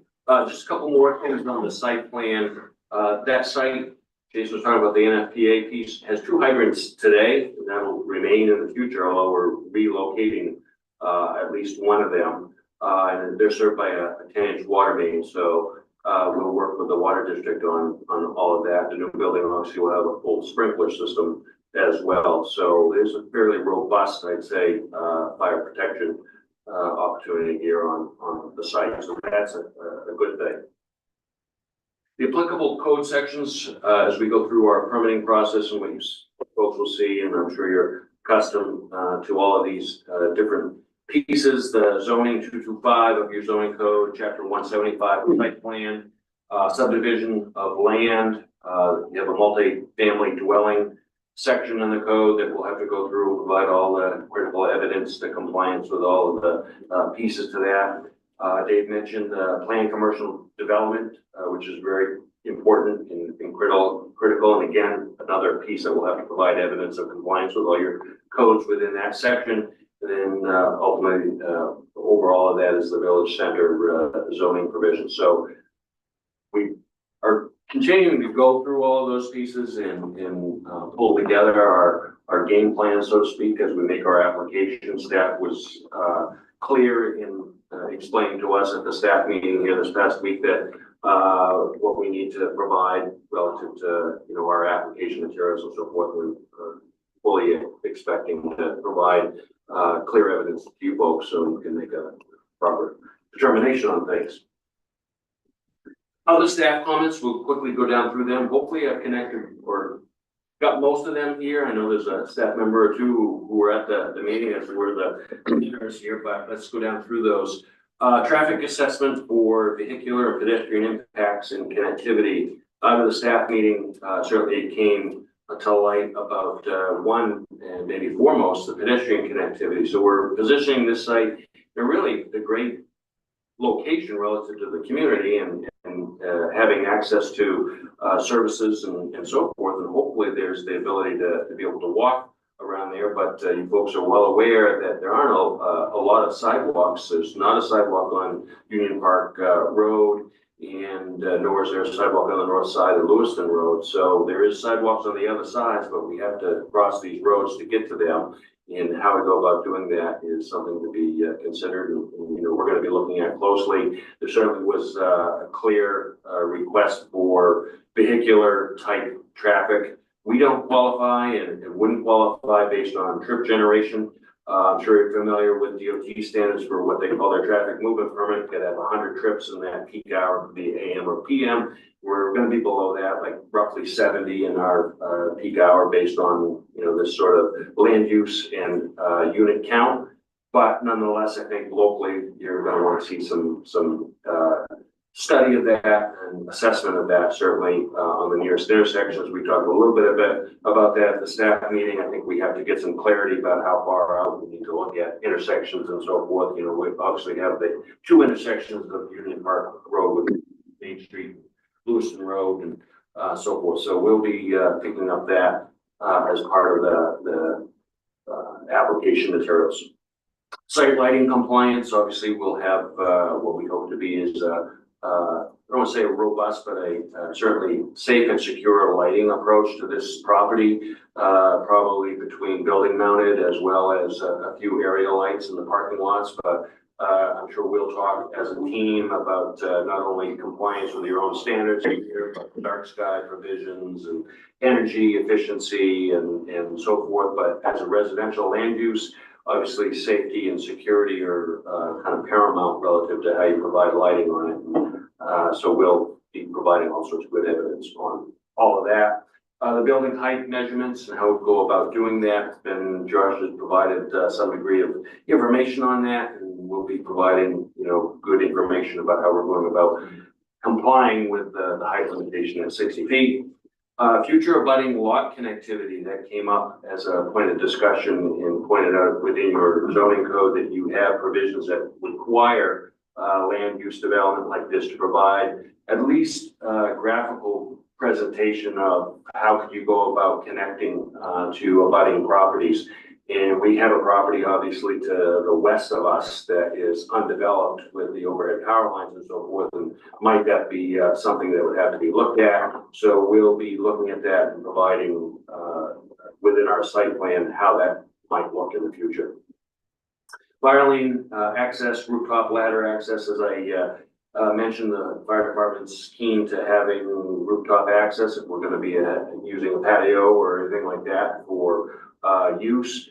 Just a couple more things on the site plan. That site, Jason was talking about the NFPA piece, has 2 hydrants today, and that will remain in the future, although we're relocating at least one of them. And they're served by a 10-inch water main, so we'll work with the water district on all of that. The new building obviously will have a full sprinkler system as well. So there's a fairly robust, I'd say, fire protection opportunity here on the site. So that's a good thing. The applicable code sections, as we go through our permitting process, and what you folks will see, and I'm sure you're accustomed to all of these different pieces, the zoning 225 of your zoning code, chapter 175 of site plan, subdivision of land, you have a multi-family dwelling section in the code that we'll have to go through, provide all the critical evidence to compliance with all of the pieces to that. Dave mentioned planned commercial development, which is very important and critical. And again, another piece that will have to provide evidence of compliance with all your codes within that section. And then ultimately, overall of that is the village center zoning provision. So we are continuing to go through all of those pieces and pull together our game plan, so to speak, as we make our application. Staff was clear in explaining to us at the staff meeting here this past week that what we need to provide relative to, you know, our application materials and so forth. We're fully expecting to provide clear evidence to you folks so you can make a proper determination on things. Other staff comments, we'll quickly go down through them. Hopefully I've connected or got most of them here. I know there's a staff member or two who were at the meeting as we were the commissioners here, but let's go down through those. Traffic assessment for vehicular and pedestrian impacts and connectivity. Out of the staff meeting, certainly it came to light about one and maybe foremost the pedestrian connectivity. So we're positioning this site in really a great location relative to the community and having access to services and so forth. And hopefully there's the ability to be able to walk around there, but you folks are well aware that there aren't a lot of sidewalks. There's not a sidewalk on Union Park Road, and nor is there a sidewalk on the north side of Lewiston Road. So there is sidewalks on the other sides, but we have to cross these roads to get to them. And how we go about doing that is something to be considered, and you know, we're going to be looking at closely. There certainly was a clear request for vehicular type traffic. We don't qualify and wouldn't qualify based on trip generation. I'm sure you're familiar with DOT standards for what they call their traffic movement permit. Could have 100 trips in that peak hour, the AM or PM. We're going to be below that, like roughly 70 in our peak hour based on, you know, this sort of land use and unit count. But nonetheless, I think locally you're going to want to see some study of that and assessment of that, certainly on the nearest intersections. We talked a little bit about that at the staff meeting. I think we have to get some clarity about how far out we need to look at intersections and so forth. You know, we obviously have the two intersections of Union Park Road with Main Street, Lewiston Road, and so forth. So we'll be picking up that as part of the application materials. Site lighting compliance, obviously we'll have what we hope to be is I don't want to say a robust, but a certainly safe and secure lighting approach to this property, probably between building mounted as well as a few area lights in the parking lots. But I'm sure we'll talk as a team about not only compliance with your own standards here, but dark sky provisions and energy efficiency and so forth. But as a residential land use, obviously safety and security are kind of paramount relative to how you provide lighting on it. So we'll be providing all sorts of good evidence on all of that. The building height measurements and how we go about doing that. And Josh has provided some degree of information on that, and we'll be providing, you know, good information about how we're going about complying with the height limitation at 60 feet. Future abutting lot connectivity, that came up as a point of discussion and pointed out within your zoning code that you have provisions that require land use development like this to provide at least graphical presentation of how could you go about connecting to abutting properties. And we have a property obviously to the west of us that is undeveloped with the overhead power lines and so forth. And might that be something that would have to be looked at? So we'll be looking at that and providing within our site plan how that might look in the future. Fire lane access, rooftop ladder access, as I mentioned, the fire department's keen to having rooftop access if we're going to be using a patio or anything like that for use.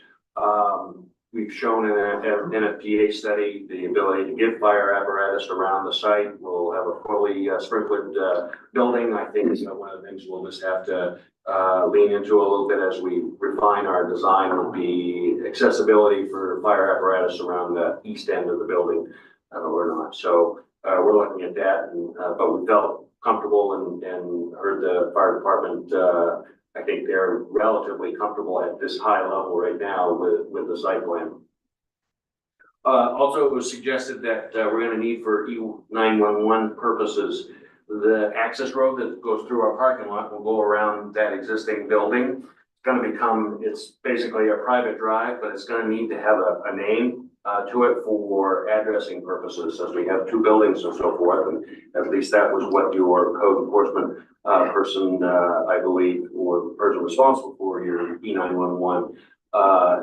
We've shown in an NFPA study the ability to get fire apparatus around the site. We'll have a fully sprinklered building. I think is one of the things we'll just have to lean into a little bit as we refine our design will be accessibility for fire apparatus around the east end of the building or not. So we're looking at that, and, but we felt comfortable and heard the fire department I think they're relatively comfortable at this high level right now with the site plan. Also, it was suggested that we're gonna need for E911 purposes, the access road that goes through our parking lot will go around that existing building. It's basically a private drive, but it's gonna need to have a name to it for addressing purposes, as we have two buildings and so forth. And at least that was what your code enforcement person, I believe, or the person responsible for your E911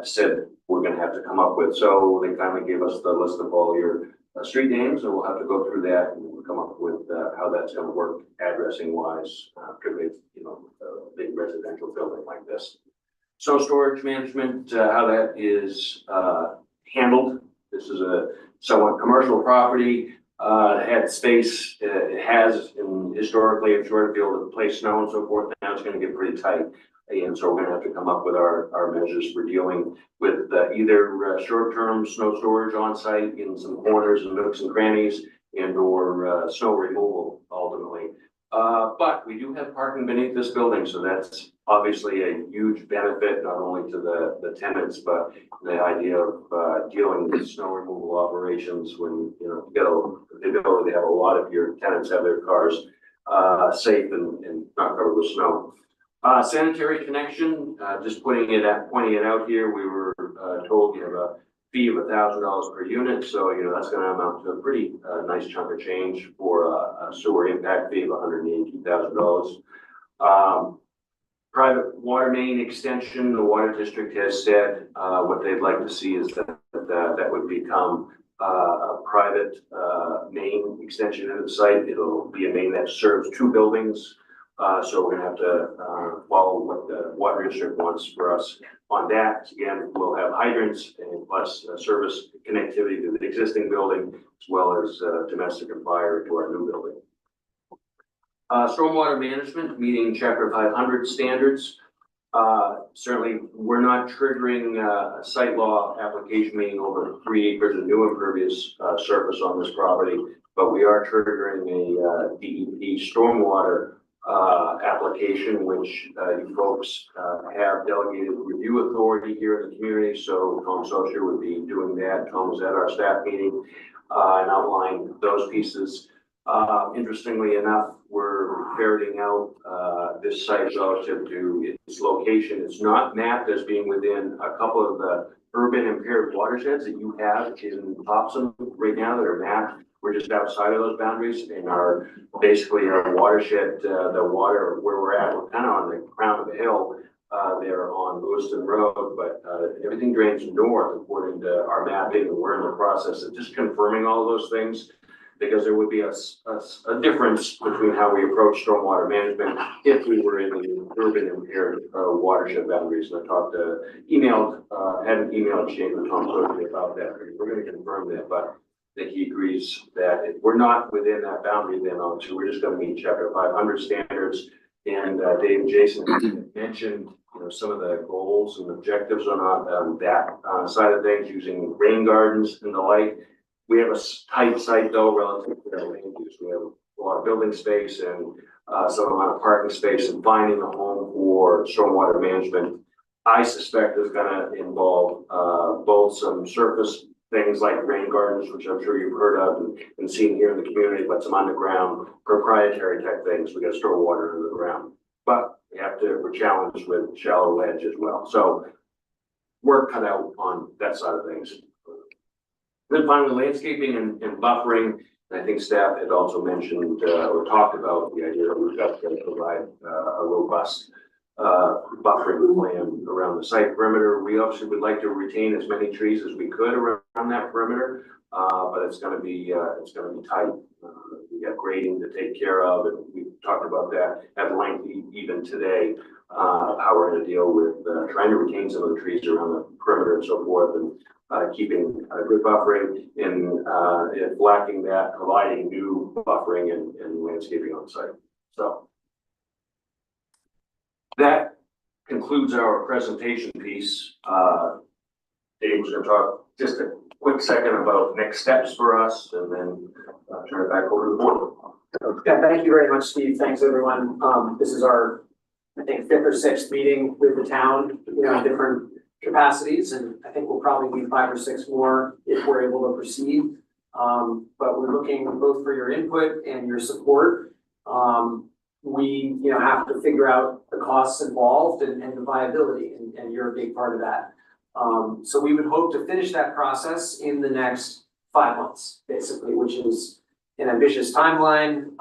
said we're gonna have to come up with. So they kindly gave us the list of all your street names, and we'll have to go through that and come up with how that's gonna work addressing wise, particularly, a big residential building like this. Snow storage management, how that is handled. This is a somewhat commercial property, had space, it has, and historically, if you were to be able to place snow and so forth, now it's gonna get pretty tight. And so we're gonna have to come up with our measures for dealing with either short-term snow storage on site in some corners and nooks and crannies, and or snow removal ultimately. But we do have parking beneath this building, so that's obviously a huge benefit, not only to the tenants, but the idea of dealing with snow removal operations when, you get the ability to have a lot of your tenants have their cars safe and not covered with snow. Sanitary connection, just pointing it out here, we were told you have a fee of $1,000 per unit, so that's going to amount to a pretty nice chunk of change for a sewer impact fee of $182,000. Private water main extension, the water district has said what they'd like to see is that would become a private main extension into the site. It'll be a main that serves two buildings. So we're gonna have to follow what the water district wants for us on that. Again, we'll have hydrants and plus service connectivity to the existing building, as well as domestic and fire to our new building. Stormwater management, meeting Chapter 500 standards. Certainly, we're not triggering a site law application meeting over 3 acres of new impervious surface on this property, but we are triggering a DEP stormwater application, which you folks have delegated review authority here in the community. So Tom Socher would be doing that. Tom was at our staff meeting and outlined those pieces. Interestingly enough, we're ferreting out this site relative to its location. It's not mapped as being within a couple of the urban impaired watersheds that you have in Topsham right now that are mapped. We're just outside of those boundaries and are basically our watershed, the water where we're at, we're kind of on the crown of the hill there on Lewiston Road, but everything drains north according to our mapping, and we're in the process of just confirming all of those things, because there would be a difference between how we approach stormwater management if we were in the urban impaired watershed boundaries. And I had an email exchange with Tom Socher about that. We're going to confirm that, but that he agrees that if we're not within that boundary, then obviously we're just going to meet Chapter 500 standards. And Dave and Jason mentioned, some of the goals and objectives on that side of things, using rain gardens and the like. We have a tight site though relative to our land use. We have a lot of building space and some amount of parking space, and finding a home for stormwater management, I suspect, is going to involve both some surface things like rain gardens, which I'm sure you've heard of and seen here in the community, but some underground proprietary type things. We got to store water under the ground, but we're challenged with shallow ledge as well. So work cut out on that side of things. Then finally, landscaping and buffering. And I think staff had also mentioned or talked about the idea that we've got to provide a robust buffering plan around the site perimeter. We obviously would like to retain as many trees as we could around that perimeter, but it's going to be tight. We got grading to take care of, and we talked about that at length even today. How we're going to deal with trying to retain some of the trees around the perimeter and so forth, and keeping good buffering, and if lacking that, providing new buffering and landscaping on site. So that concludes our presentation piece. Dave was going to talk just a quick second about next steps for us, and then turn it back over to the board. Yeah, thank you very much, Steve. Thanks, everyone. This is our I think, fifth or sixth meeting with the town, in different capacities, and I think we'll probably need 5 or 6 more if we're able to proceed. But we're looking both for your input and your support. We, have to figure out the costs involved and the viability, and you're a big part of that. So we would hope to finish that process in the next 5 months, basically, which is an ambitious timeline.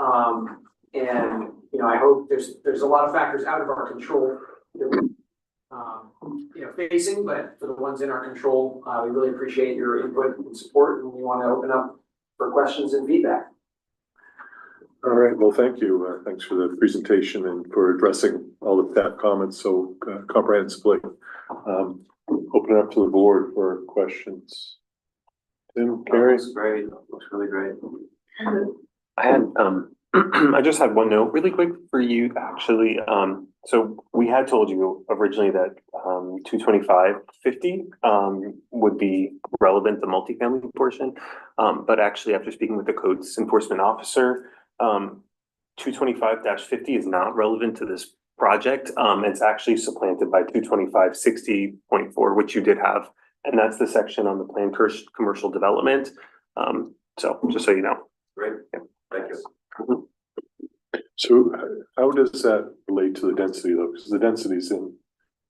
And, I hope there's a lot of factors out of our control that we're, facing, but for the ones in our control, we really appreciate your input and support, and we want to open up for questions and feedback. All right, well, thank you. Thanks for the presentation and for addressing all the staff comments so comprehensively. Open it up to the board for questions. Tim, Carrie? Looks great, looks really great. I had, I just had one note really quick for you, actually. So we had told you originally that 225/50 would be relevant, the multifamily portion. But actually, after speaking with the codes enforcement officer, 225-50 is not relevant to this project. It's actually supplanted by 225-60.4, which you did have. And that's the section on the planned commercial development. So just so you know. Great, thank you. So how does that relate to the density though? Because the density is in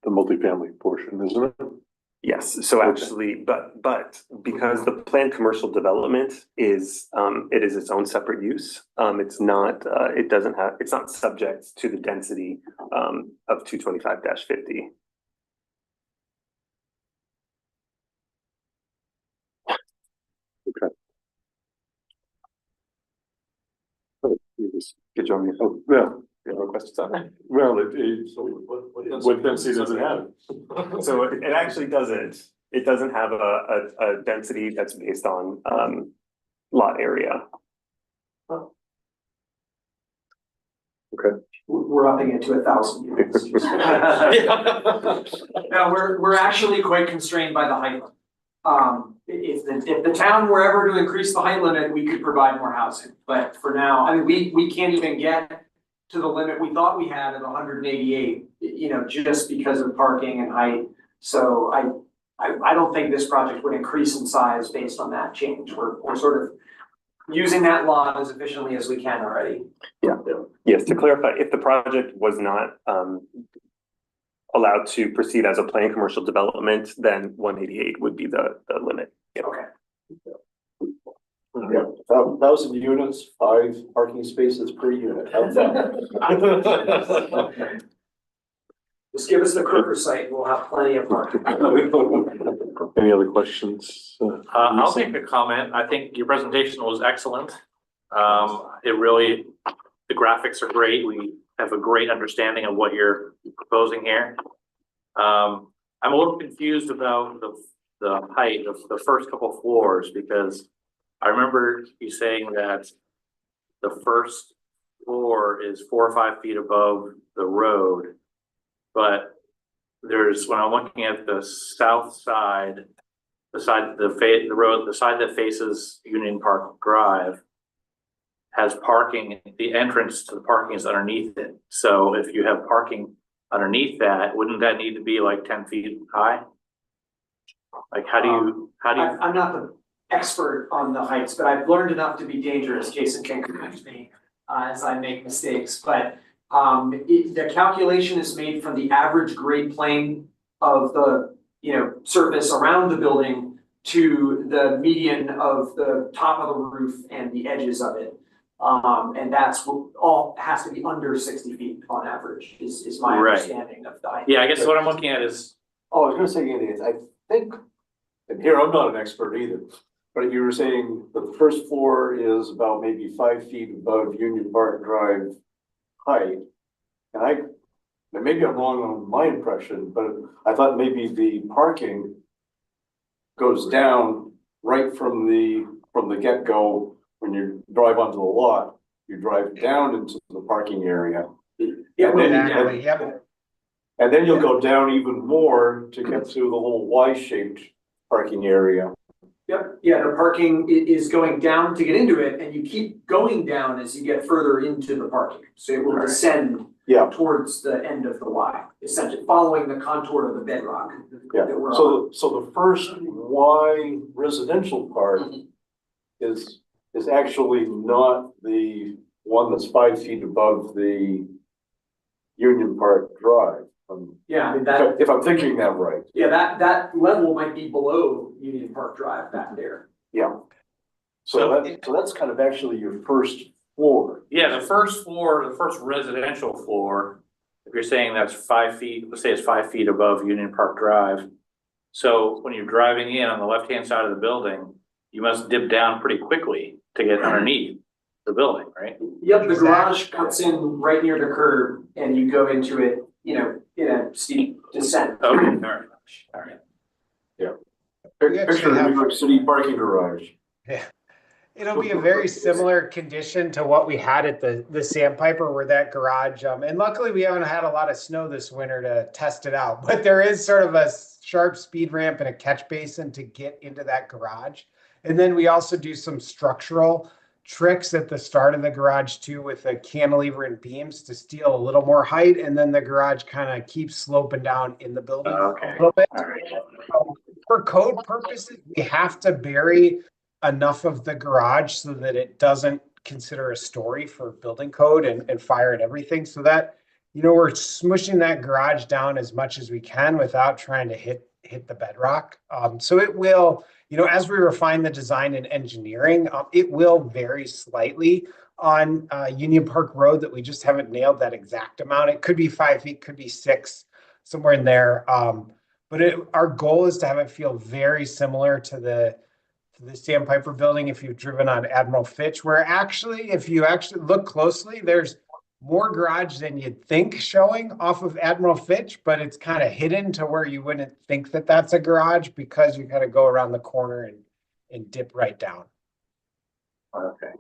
the multifamily portion, isn't it? Yes, so actually, but because the planned commercial development is, it is its own separate use. It's not, it's not subject to the density of 225-50. Okay. Good job. Oh, yeah, You have questions on that? well, what density does it have? So it actually doesn't. It doesn't have a density that's based on lot area. Okay. We're upping it to 1,000 units. No, we're actually quite constrained by the height limit. If the town were ever to increase the height limit, we could provide more housing, but for now, I mean, we can't even get to the limit we thought we had at 188, just because of parking and height. So I don't think this project would increase in size based on that change. We're sort of using that lot as efficiently as we can already. Yeah. Yes, to clarify, if the project was not allowed to proceed as a planned commercial development, then 188 would be the limit. Yeah. Okay. Yeah, 1,000 units, 5 parking spaces per unit. How's that? Just give us the Crooker site, and we'll have plenty of parking. Any other questions? I'll make a comment. I think your presentation was excellent. The graphics are great. We have a great understanding of what you're proposing here. I'm a little confused about the height of the first couple floors, because I remember you saying that the first floor is 4 or 5 feet above the road. But when I'm looking at the south side, the side that faces Union Park Drive has parking. The entrance to the parking is underneath it. So if you have parking underneath that, wouldn't that need to be like 10 feet high? Like how do you? I'm not the expert on the heights, but I've learned enough to be dangerous. Jason can correct me as I make mistakes, but the calculation is made from the average grade plane of the surface around the building to the median of the top of the roof and the edges of it. And that's all has to be under 60 feet on average is my understanding of the height. Yeah, I guess what I'm looking at is. Oh, I was gonna say, Andy, I think, and here, I'm not an expert either, but you were saying that the first floor is about maybe 5 feet above Union Park Drive height. And maybe I'm wrong on my impression, but I thought maybe the parking goes down right from the get-go. When you drive onto the lot, you drive down into the parking area. Yeah, Exactly, yep. And then you'll go down even more to get to the little Y-shaped parking area. Yep, yeah, the parking is going down to get into it, and you keep going down as you get further into the parking. So it will descend Yeah, towards the end of the Y, essentially following the contour of the bedrock. yeah. that we're on. So the first Y residential part is actually not the one that's 5 feet above the Union Park Drive. Yeah, I mean, that, If I'm thinking that right. yeah, that level might be below Union Park Drive back there. Yeah. So that's kind of actually your first floor. Yeah, the first floor, the first residential floor, if you're saying that's 5 feet, let's say it's 5 feet above Union Park Drive. So when you're driving in on the left-hand side of the building, you must dip down pretty quickly to get underneath the building, right? Yep, the garage cuts in right near the curb and you go into it, you know, in a steep descent. Okay, all right, all right. We actually Picture have- New York City parking garage. Yeah. It'll be a very similar condition to what we had at the Sandpiper where that garage, and luckily we haven't had a lot of snow this winter to test it out, but there is sort of a sharp speed ramp and a catch basin to get into that garage. And then we also do some structural tricks at the start of the garage too with a cantilever and beams to steal a little more height. And then the garage kind of keeps sloping down in the building Okay. a little bit. All right. For code purposes, we have to bury enough of the garage so that it doesn't consider a story for building code and fire and everything. So that, you know, we're smushing that garage down as much as we can without trying to hit the bedrock. So it will, you know, as we refine the design and engineering, it will vary slightly on Union Park Road that we just haven't nailed that exact amount. It could be 5 feet, could be 6, somewhere in there. But our goal is to have it feel very similar to the Sandpiper building if you've driven on Admiral Fitch, where actually, if you actually look closely, there's more garage than you'd think showing off of Admiral Fitch, but it's kind of hidden to where you wouldn't think that that's a garage because you kind of go around the corner and dip right down. Okay.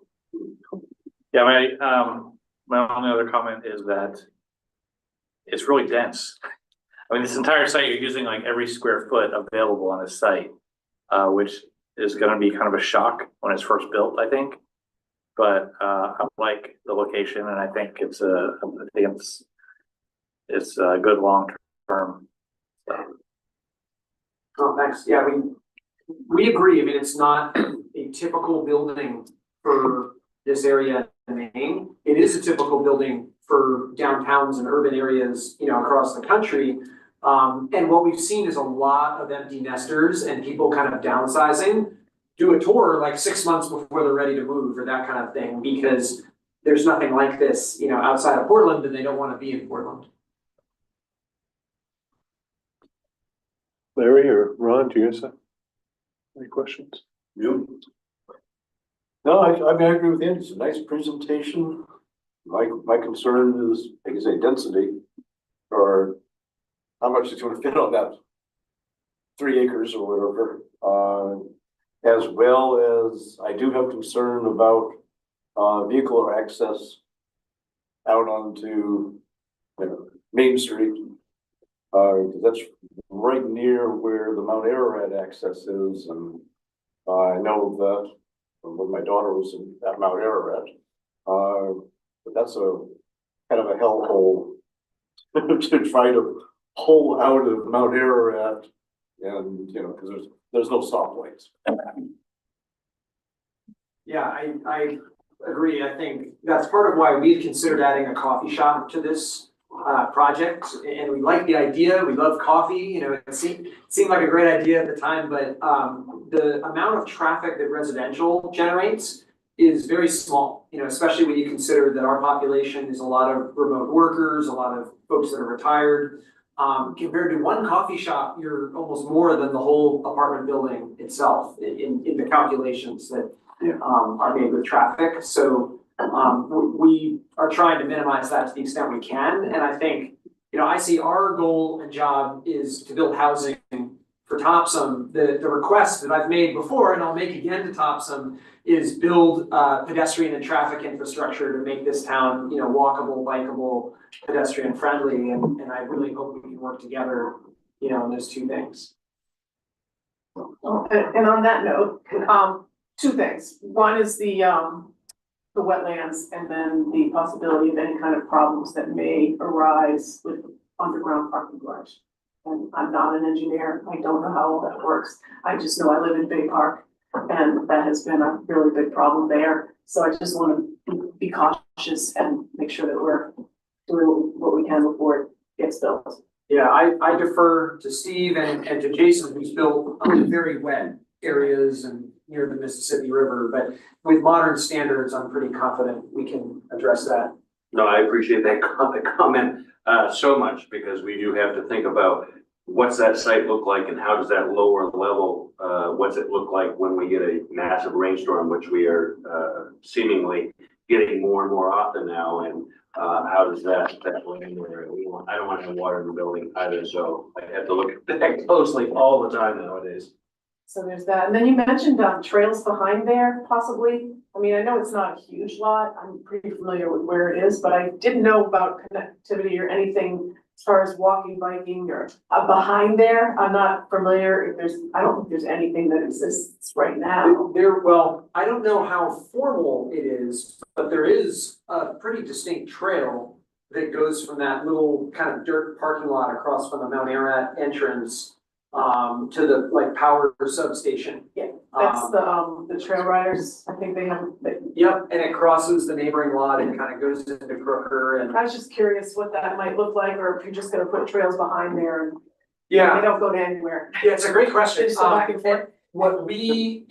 Yeah, my only other comment is that it's really dense. I mean, this entire site, you're using like every square foot available on this site, which is gonna be kind of a shock when it's first built, I think. But I like the location and I think it's a good long term. Oh, thanks. Yeah, we agree. I mean, it's not a typical building for this area in Maine. It is a typical building for downtowns and urban areas, you know, across the country. And what we've seen is a lot of empty nesters and people kind of downsizing. Do a tour like 6 months before they're ready to move or that kind of thing, because there's nothing like this, you know, outside of Portland and they don't want to be in Portland. Larry or Ron, do you guys have any questions? You? No, I mean, I agree with Andy. It's a nice presentation. My concern is, like I say, density, or how much it's gonna fit on that 3 acres or whatever. As well as I do have concern about vehicular access out onto, you know, Main Street. That's right near where the Mount Ararat access is, and I know that when my daughter was at Mount Ararat, but that's a kind of a hellhole to try to pull out of Mount Ararat, and you know, because there's no stoplights. Yeah, I agree. I think that's part of why we've considered adding a coffee shop to this project, and we like the idea. We love coffee. You know, it seemed like a great idea at the time, but the amount of traffic that residential generates is very small. You know, especially when you consider that our population is a lot of remote workers, a lot of folks that are retired. Compared to one coffee shop, you're almost more than the whole apartment building itself in the calculations that are made with traffic. So we are trying to minimize that to the extent we can. And I think, you know, I see our goal and job is to build housing for Topsham. The request that I've made before, and I'll make again to Topsham, is build pedestrian and traffic infrastructure to make this town, you know, walkable, bikeable, pedestrian friendly. And I really hope we can work together, you know, on those two things. And on that note, 2 things. One is the the wetlands and then the possibility of any kind of problems that may arise with underground parking garage. And I'm not an engineer, I don't know how all that works, I just know I live in Bay Park, and that has been a really big problem there. So I just want to be cautious and make sure that we're doing what we can before it gets built. Yeah, I defer to Steve and to Jason, who's built very wet areas and near the Mississippi River, but with modern standards, I'm pretty confident we can address that. No, I appreciate that comment so much, because we do have to think about what's that site look like and how does that lower level, what's it look like when we get a massive rainstorm, which we are seemingly getting more and more often now, and how does that land where I don't want to have water in the building either, so I have to look at that closely all the time nowadays. So there's that, and then you mentioned trails behind there possibly. I mean, I know it's not a huge lot, I'm pretty familiar with where it is, but I didn't know about connectivity or anything as far as walking, biking, or behind there. I'm not familiar if there's, I don't think there's anything that exists right now. Well, I don't know how formal it is, but there is a pretty distinct trail that goes from that little kind of dirt parking lot across from the Mount Ararat entrance to the like power substation. Yeah, that's the trail riders, I think they have. Yep, and it crosses the neighboring lot and kind of goes into Crooker, and I was just curious what that might look like, or if you're just gonna put trails behind there and they yeah, don't go to anywhere. yeah, it's a great question. Just back and forth. What we,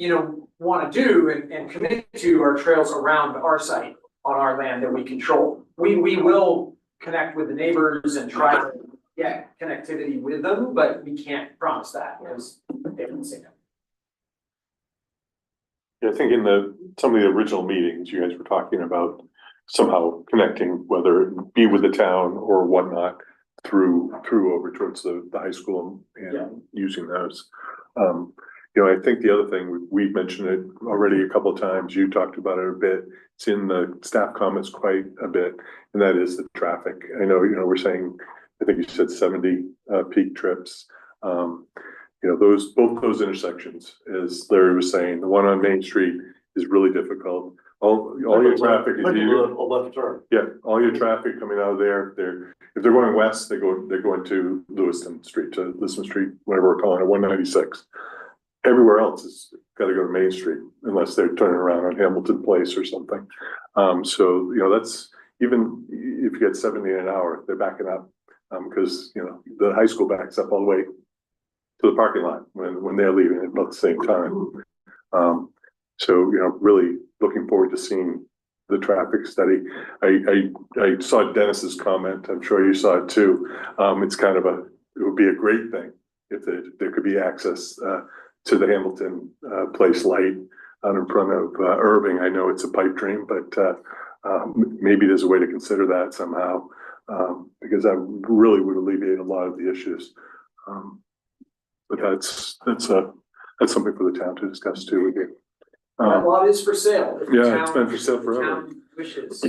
want to do and commit to are trails around our site on our land that we control. We will connect with the neighbors and try to get connectivity with them, but we can't promise that because they haven't seen it. Yeah, I think in some of the original meetings, you guys were talking about somehow connecting, whether it be with the town or whatnot, through over towards the high school and using those. I think the other thing, we've mentioned it already a couple of times, you talked about it a bit, it's in the staff comments quite a bit, and that is the traffic. I know, we're saying, I think you said 70 peak trips. Both those intersections, as Larry was saying, the one on Main Street is really difficult. All your traffic is A left turn. yeah, all your traffic coming out of there, if they're going west, they're going to Lewiston Street, whatever we're calling it, 196. Everywhere else is gotta go to Main Street unless they're turning around on Hamilton Place or something. So, that's, even if you get 70 an hour, they're backing up. Because, the high school backs up all the way to the parking lot when they're leaving at about the same time. So, really looking forward to seeing the traffic study. I saw Dennis's comment, I'm sure you saw it too. It's kind of it would be a great thing if there could be access to the Hamilton Place light out in front of Irving. I know it's a pipe dream, but maybe there's a way to consider that somehow, because that really would alleviate a lot of the issues. But that's something for the town to discuss too with you. That lot is for sale. If the Yeah, it's town- been for sale the forever. town wishes.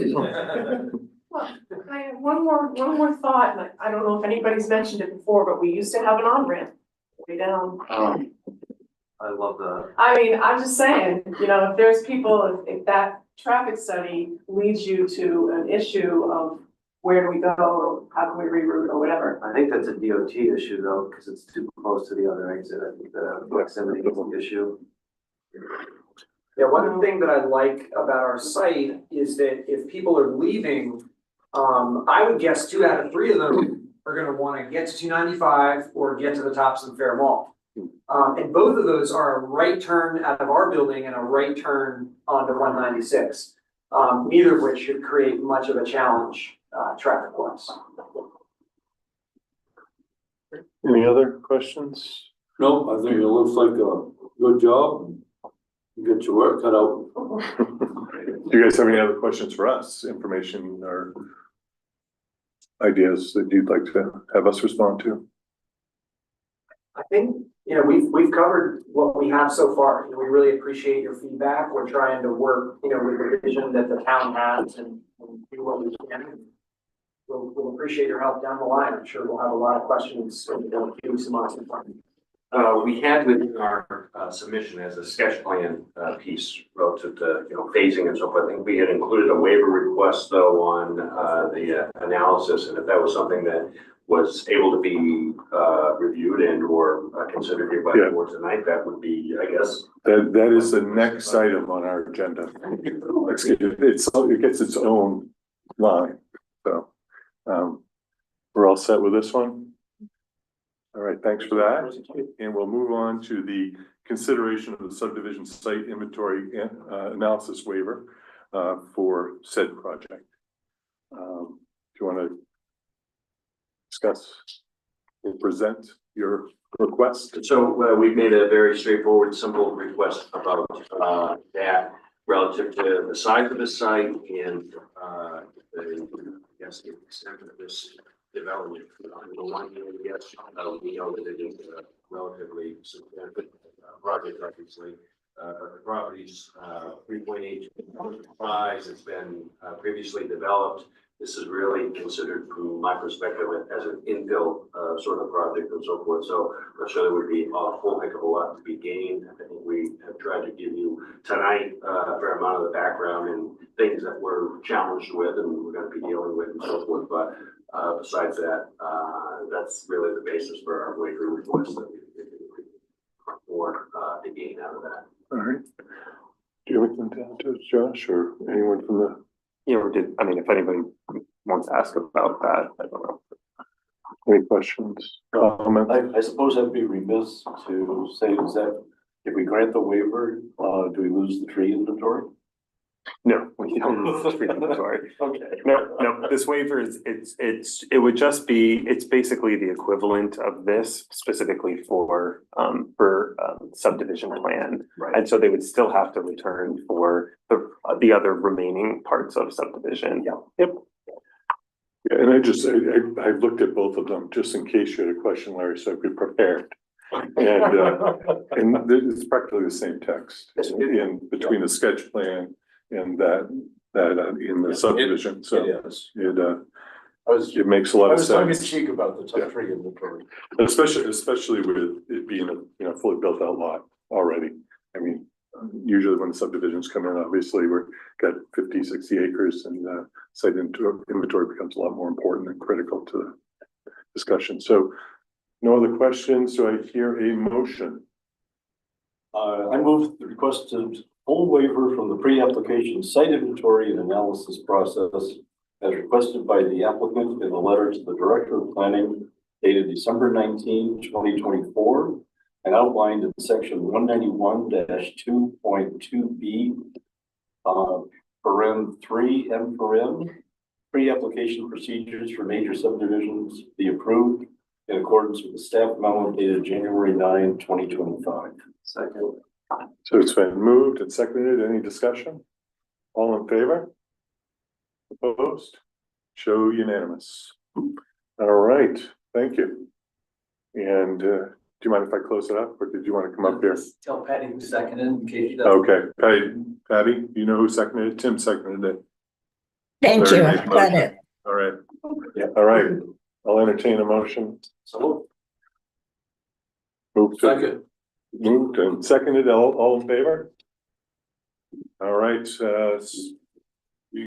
Well, I have one more thought, and I don't know if anybody's mentioned it before, but we used to have an on-ramp way down. I love that. I mean, I'm just saying, if there's people, if that traffic study leads you to an issue of where do we go, or how can we reroute or whatever. I think that's a DOT issue though, because it's too close to the other exit. I think the proximity is the issue. Yeah, one thing that I like about our site is that if people are leaving, I would guess 2 out of 3 of them are gonna wanna get to 295 or get to the Topsham Fair Mall. And both of those are a right turn out of our building and a right turn onto 196. Neither of which should create much of a challenge, traffic wise. Any other questions? No, I think it looks like a good job. You get your work cut out. Do you guys have any other questions for us, information or ideas that you'd like to have us respond to? I think, we've covered what we have so far. We really appreciate your feedback. We're trying to work, with the vision that the town has and do what we can. We'll appreciate your help down the line. I'm sure we'll have a lot of questions in a few months in front. We had within our submission as a sketch plan piece relative to, phasing and so forth. I think we had included a waiver request though on the analysis, and if that was something that was able to be reviewed and or considered here by the board tonight, that would be, I guess. That is the next item on our agenda. It gets its own line, so we're all set with this one. All right, thanks for that. And we'll move on to the consideration of the subdivision site inventory analysis waiver for said project. Do you want to discuss or present your request? So we've made a very straightforward, simple request about that relative to the size of the site and the extent of this development. The one hand, yes, we know that it is a relatively significant project, obviously. The property's 3.8 size. It's been previously developed. This is really considered, from my perspective, as an infill sort of project and so forth. So I'm sure there would be a whole heck of a lot to be gained. I think we have tried to give you tonight a fair amount of the background and things that we're challenged with and we're going to be dealing with and so forth. But besides that, that's really the basis for our waiver request that we more to gain out of that. All right. Do you have anything to add to it, Josh, or anyone from the? If anybody wants to ask about that, I don't know. Any questions? Comments? I suppose I'd be remiss to say is that if we grant the waiver, do we lose the tree inventory? No, we don't lose the tree inventory. Okay. No, this waiver is, it's basically the equivalent of this specifically for subdivision plan. Right. And so they would still have to return for the other remaining parts of subdivision. Yeah. Yep. Yeah, and I looked at both of them just in case you had a question, Larry, so I could prepare. And it's practically the same text in between the sketch plan and that in the subdivision. So it is. it makes a lot of sense. I was tongue in cheek about the tough tree inventory. Especially with it being a fully built out lot already. I mean, usually when the subdivisions come in, obviously we're got 50, 60 acres and site inventory becomes a lot more important and critical to the discussion. So no other questions. Do I hear a motion? I move the requested full waiver from the pre-application site inventory and analysis process as requested by the applicant in a letter to the Director of Planning dated December 19, 2024, and outlined in section 191-2.2b, paren 3 M paren, pre-application procedures for major subdivisions be approved in accordance with the staff memo dated January 9, 2025. Second. So it's been moved and seconded. Any discussion? All in favor? Opposed? Show unanimous. All right, thank you. And do you mind if I close it up, or did you want to come up here? Tell Patty who seconded in case she doesn't. Okay, Patty, you know who seconded it? Tim seconded it. Thank you, Larry made I the got motion. it. All right, all right. I'll entertain a motion. So Moved and seconded. All in favor? All right,